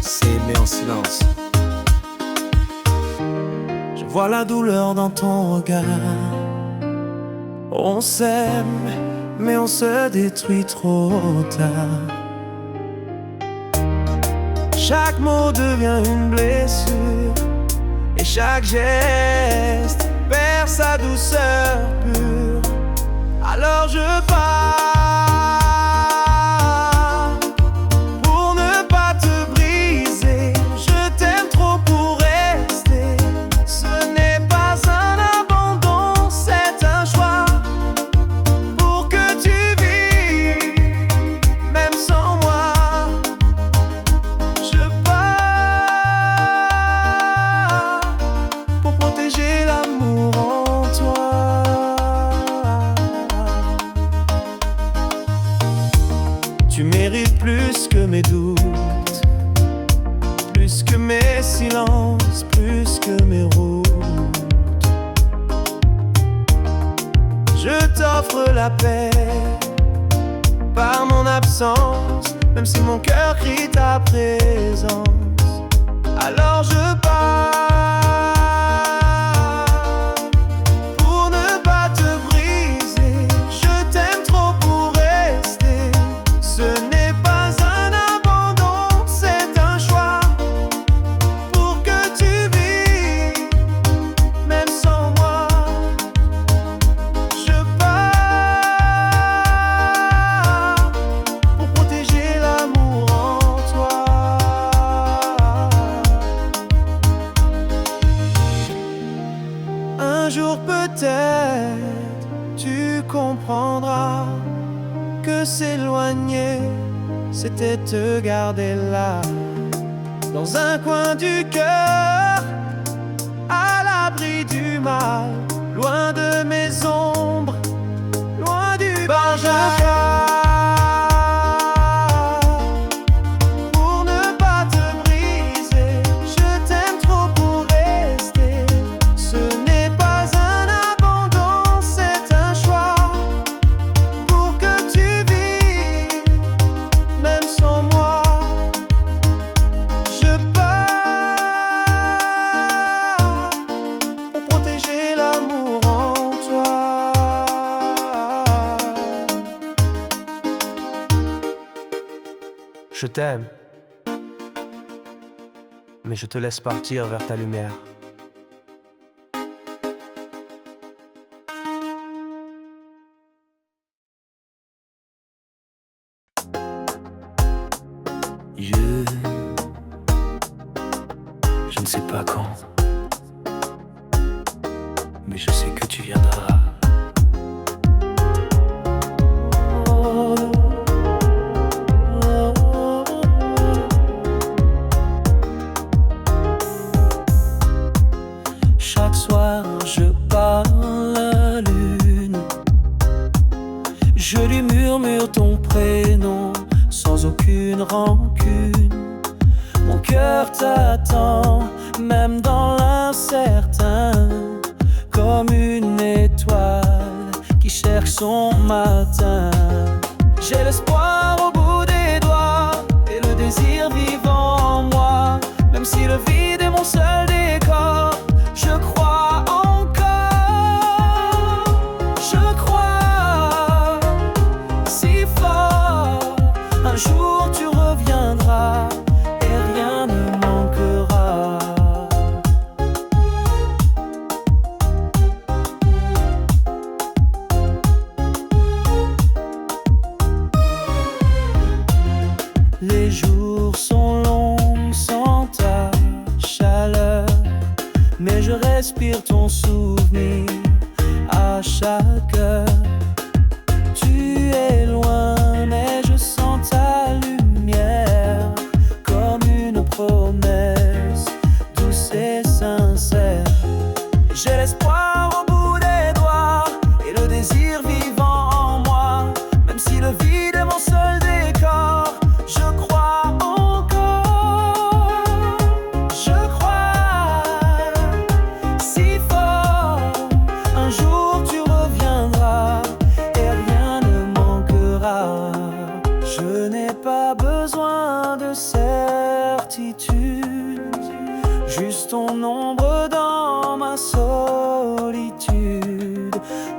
c'est aimer en silence. Je vois la douleur dans ton regard. On s'aime, mais on se détruit trop tard. Chaque mot devient une blessure, et chaque geste perd sa douceur pure. Alors je pars pour ne pas te briser. Je t'aime trop pour rester. Ce n'est pas un abandon, c'est un choix pour que tu vives, même sans moi. Je pars pour protéger l'amour en toi. Tu mérites plus que mes doutes, plus que mes silences, plus que mes routes. Je t'offre la paix par mon absence, même si mon cœur crie ta présence. Alors je pars pour ne pas te briser. Je t'aime trop pour rester. Ce n'est pas un abandon, c'est un choix pour que tu vives, même sans moi. Je pars pour protéger l'amour en toi. Un jour peut-être tu comprendras que s'éloigner, c'était te garder là, dans un coin du cœur, à l'abri du mal, loin de mes ombres, loin du barrage. Pour ne pas te briser, je t'aime trop pour rester. Ce n'est pas un abandon, c'est un choix pour que tu vives, même sans moi. Je pars pour protéger l'amour en toi. Je t'aime, mais je te laisse partir vers ta lumière. Je ne sais pas quand, mais je sais que tu viendras. Chaque soir je parle à la lune, je lui murmure ton prénom sans aucune rancune. Mon cœur t'attend, même dans l'incertain, comme une étoile qui cherche son matin. J'ai l'espoir au bout des doigts et le désir vivant en moi, même si le vide est mon seul décor. Je crois encore, je crois si fort. Un jour tu reviendras et rien ne manquera. Les jours sont longs sans ta chaleur, mais je respire ton souvenir à chaque heure. Tu es loin, mais je sens ta lumière comme une promesse douce et sincère. J'ai l'espoir au bout des doigts et le désir vivant en moi, même si le vide est mon seul décor. Je crois encore, je crois si fort. Un jour tu reviendras et rien ne manquera. Je n'ai pas besoin de certitude, juste ton ombre dans ma solitude.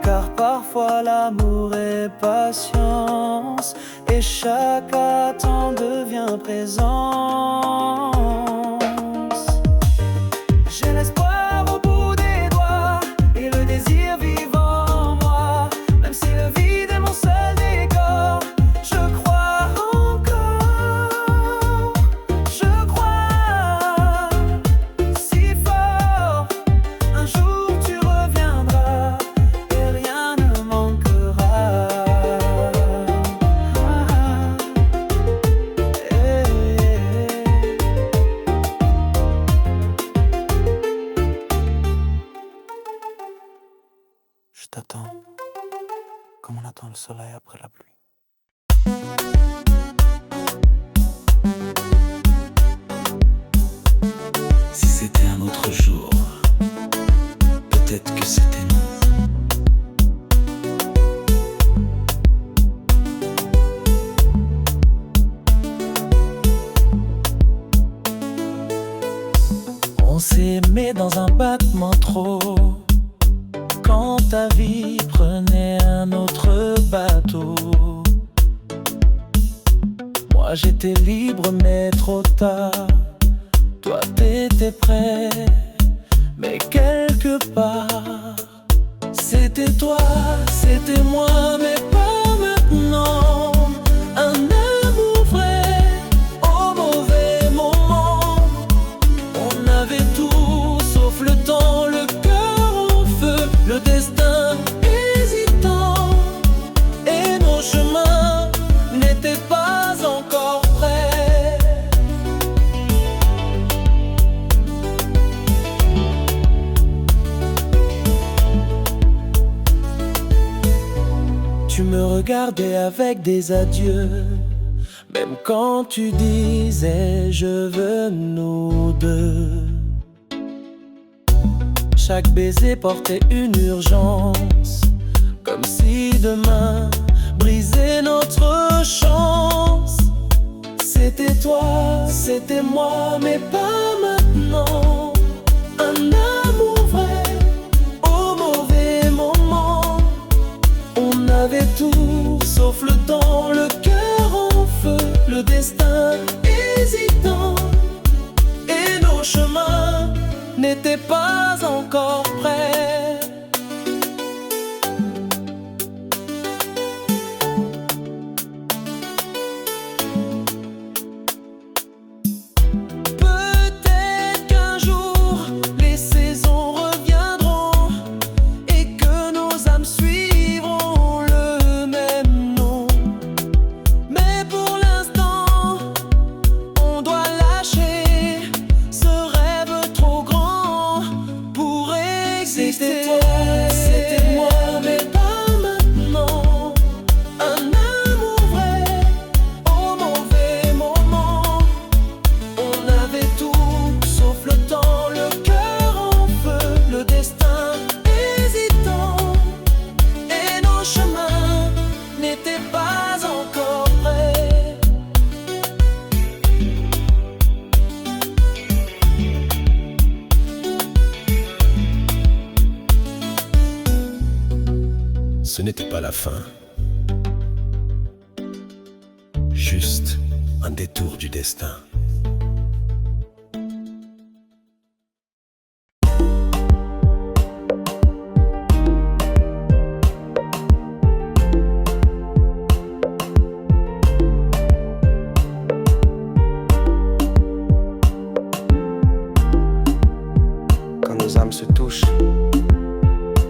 Car parfois l'amour est patience et chaque attente devient présence. J'ai l'espoir au bout des doigts et le désir vivant en moi, même si le vide est mon seul décor. Je crois encore, je crois si fort. Un jour tu reviendras et rien ne manquera. Je t'attends, comme on attend le soleil après la pluie. Si c'était un autre jour, peut-être que c'était nous. On s'est aimé dans un battement trop. Quand ta vie prenait un autre bateau, moi j'étais libre mais trop tard. Toi t'étais prêt, mais quelque part c'était toi, c'était moi, mais pas maintenant. Un amour vrai, au mauvais moment. On avait tout, sauf le temps, le cœur en feu, le destin hésitant. Et nos chemins n'étaient pas encore prêts. Tu me regardais avec des adieux, même quand tu disais je veux nous deux. Chaque baiser portait une urgence, comme si demain brisait notre chance. C'était toi, c'était moi, mais pas maintenant. Un amour vrai, au mauvais moment. On avait tout, sauf le temps, le cœur en feu, le destin hésitant. Et nos chemins n'étaient pas encore prêts. Peut-être qu'un jour les saisons reviendront et que nos âmes suivront le même nom. Mais pour l'instant, on doit lâcher ce rêve trop grand pour exister. C'était toi, c'était moi, mais pas maintenant. Un amour vrai, au mauvais moment. On avait tout, sauf le temps, le cœur en feu, le destin hésitant. Et nos chemins n'étaient pas encore prêts. Ce n'était pas la fin, juste un détour du destin. Quand nos âmes se touchent,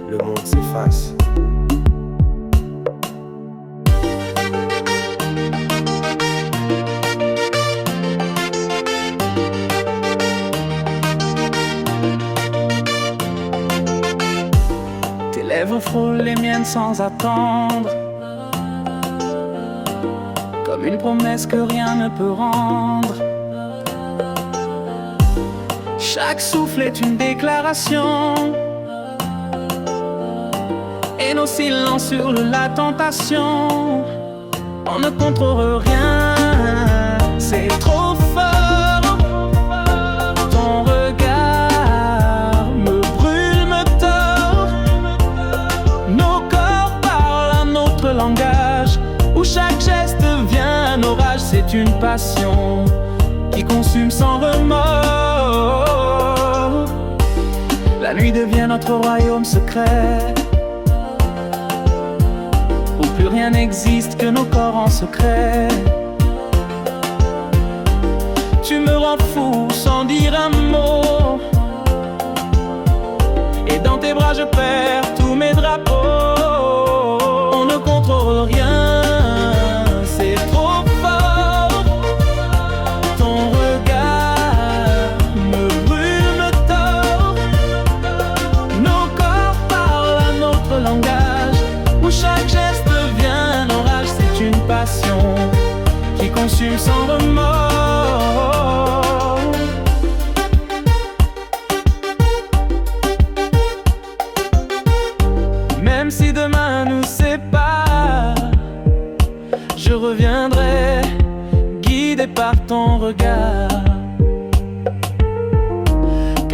le monde s'efface. Tes lèvres frôlent les miennes sans attendre, comme une promesse que rien ne peut rendre. Chaque souffle est une déclaration, et nos silences hurlent la tentation. On ne contrôle rien, c'est trop fort. Ton regard me brûle, me tord. Nos corps parlent un autre langage, où chaque geste devient un orage. C'est une passion qui consume sans remords. La nuit devient notre royaume secret, où plus rien n'existe que nos corps en secret. Tu me rends fou sans dire un mot, et dans tes bras je perds tous mes drapeaux. On ne contrôle rien, c'est trop fort. Ton regard me brûle, me tord. Nos corps parlent un autre langage, où chaque geste devient un orage. C'est une passion qui consume sans remords. Même si demain nous sépare, je reviendrai guidé par ton regard.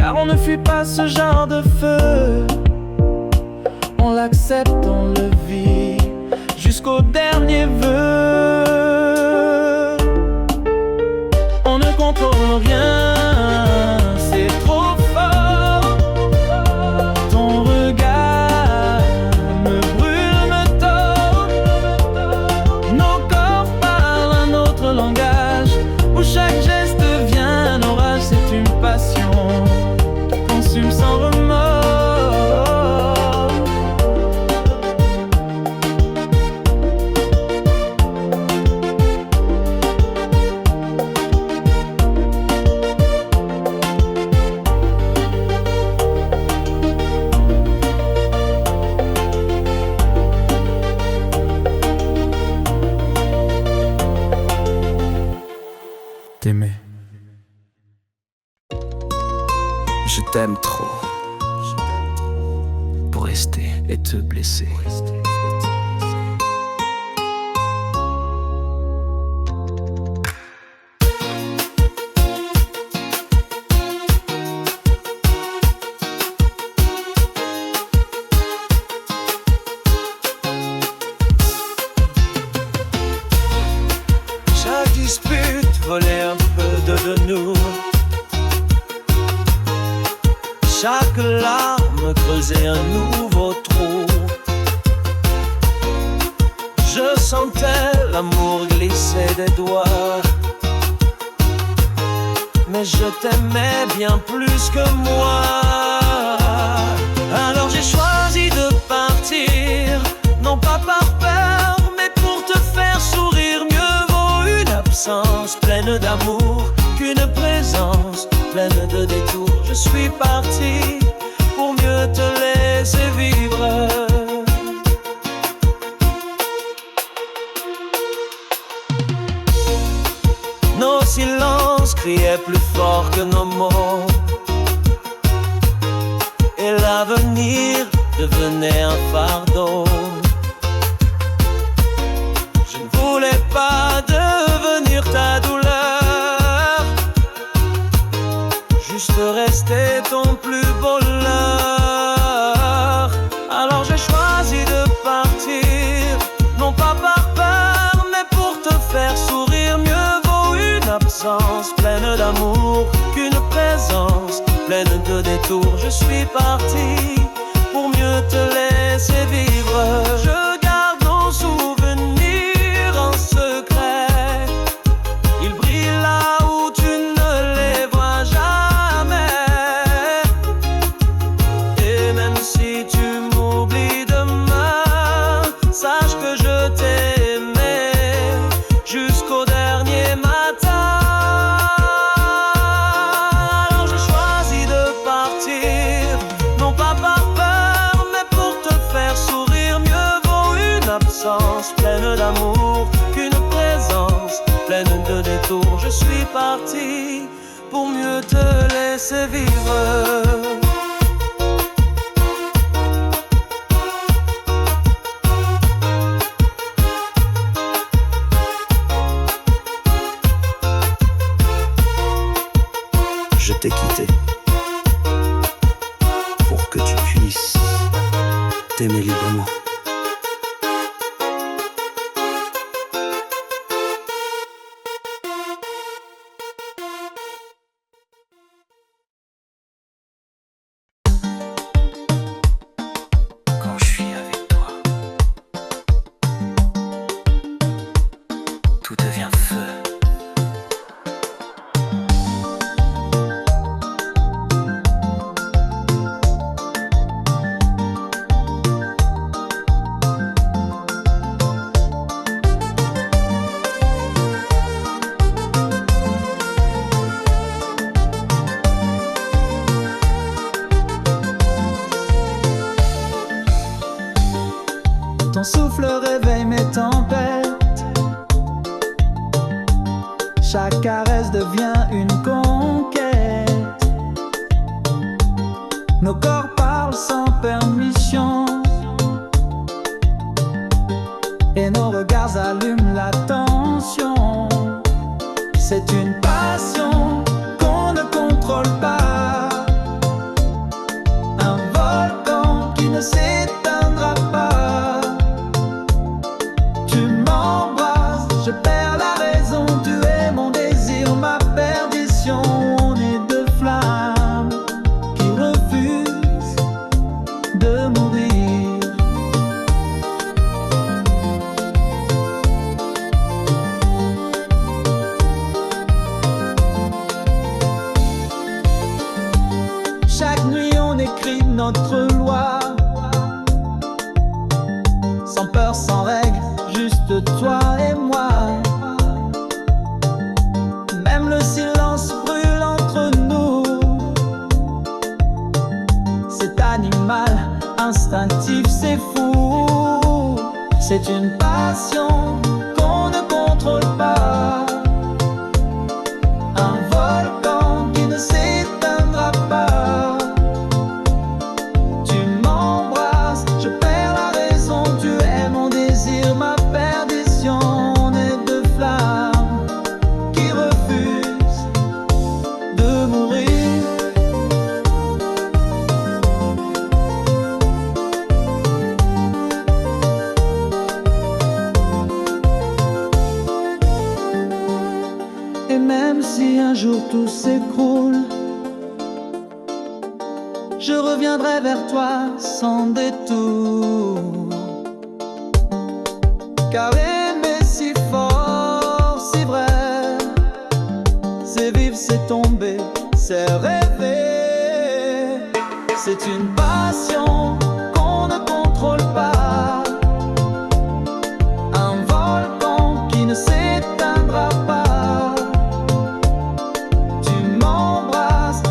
car on ne fuit pas ce genre de feu. On l'accepte, on le vit jusqu'au dernier vœu. On ne contrôle rien, c'est trop fort. Ton regard me brûle, me tord. Nos corps parlent un autre langage, où chaque geste devient un orage. C'est une passion qui consume sans remords. T'aimer. Je t'aime trop pour rester et te blesser. Chaque dispute volait un peu de nous. Chaque larme creusait un nouveau trou. Je sentais l'amour glisser des doigts, mais je t'aimais bien plus que moi. Alors j'ai choisi de partir, non pas par peur, mais pour te faire sourire. Mieux vaut une absence pleine d'amour qu'une présence pleine de détours. Je suis parti pour mieux te laisser vivre. Nos silences criaient plus fort que nos mots, et l'avenir devenait un fardeau. Je ne voulais pas devenir ta douleur, juste rester ton plus beau leurre. Alors j'ai choisi de partir, non pas par peur, mais pour te faire sourire. Mieux vaut une absence pleine d'amour qu'une présence pleine de détours. Je suis parti pour mieux te laisser vivre. Je garde nos souvenirs en secret, ils brillent là où tu ne les vois jamais. Et même si tu m'oublies demain, sache que je t'ai aimé jusqu'au dernier matin. Alors j'ai choisi de partir, non pas par peur, mais pour te faire sourire. Mieux vaut une absence pleine d'amour qu'une présence pleine de détours. Je suis parti pour mieux te laisser vivre. Je t'ai quitté pour que tu puisses t'aimer librement. Quand je suis avec toi, tout devient feu. Ton souffle réveille mes tempêtes, chaque caresse devient une conquête. Nos corps parlent sans permission, et nos regards allument la tension. C'est une passion qu'on ne contrôle pas, C'est une passion qu'on ne contrôle pas, un volcan qui ne s'éteindra pas. Tu m'embrasses, je perds la raison, tu es mon désir, ma perdition. On est deux flammes qui refusent de mourir. Et même si un jour tout s'écroule, je reviendrai vers toi sans détour. Car aimer si fort, si vrai, c'est vivre, c'est tomber, c'est rêver. C'est une passion qu'on ne contrôle pas, un volcan qui ne s'éteindra pas.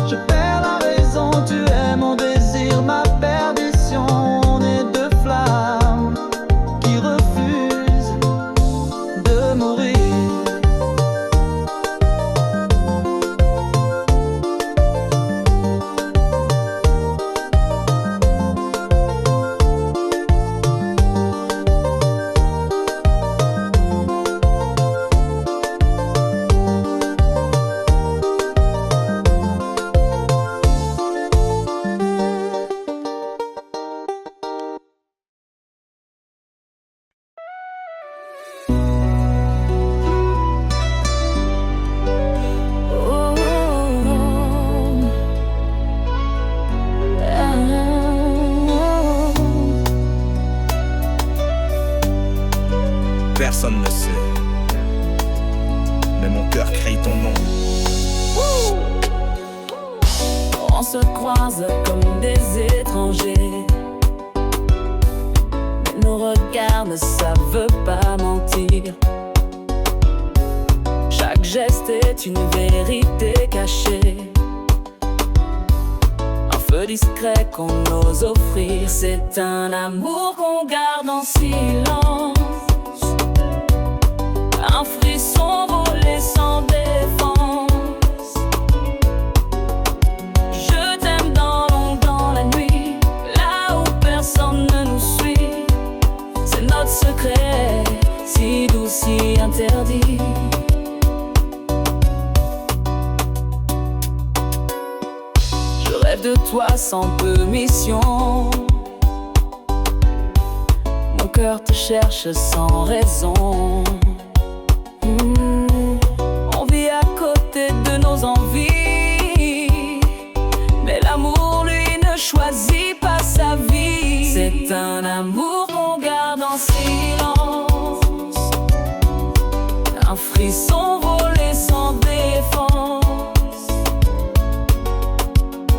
Je perds la raison, tu es mon désir, ma perdition. On est deux flammes qui refusent de mourir. Personne ne sait, mais mon cœur crie ton nom. On se croise comme des étrangers, mais nos regards ne savent pas mentir. Chaque geste est une vérité cachée, un feu discret qu'on ose offrir. C'est un amour qu'on garde en silence, un frisson volé sans défense. Je t'aime dans l'ombre, dans la nuit, là où personne ne nous suit. C'est notre secret, si doux, si interdit. Je rêve de toi sans permission, mon cœur te cherche sans raison. On vit à côté de nos envies, mais l'amour, lui, ne choisit pas sa vie. C'est un amour qu'on garde en silence, un frisson volé sans défense.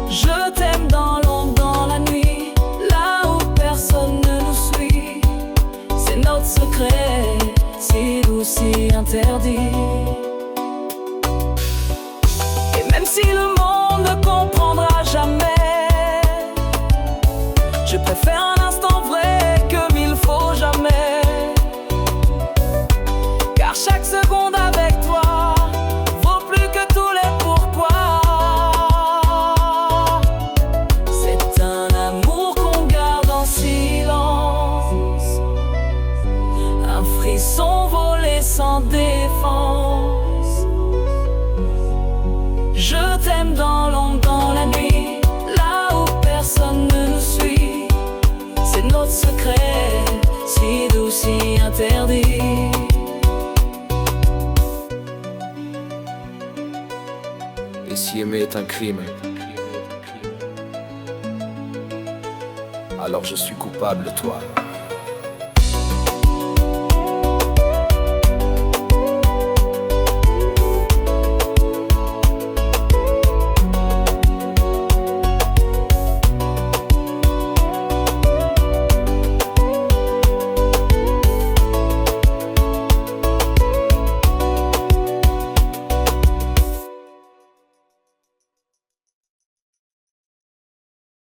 Je t'aime dans l'ombre, dans la nuit, là où personne ne nous suit. C'est notre secret, si doux, si interdit. Et même si le monde ne comprendra jamais, je préfère un instant vrai que mille faux jamais. Car chaque seconde avec toi vaut plus que tous les pourquoi. C'est un amour qu'on garde en silence, un frisson volé sans défense. Je t'aime dans l'ombre, dans la nuit, là où personne ne nous suit. C'est notre secret, si doux, si interdit. Et si aimer est un crime, alors je suis coupable, toi.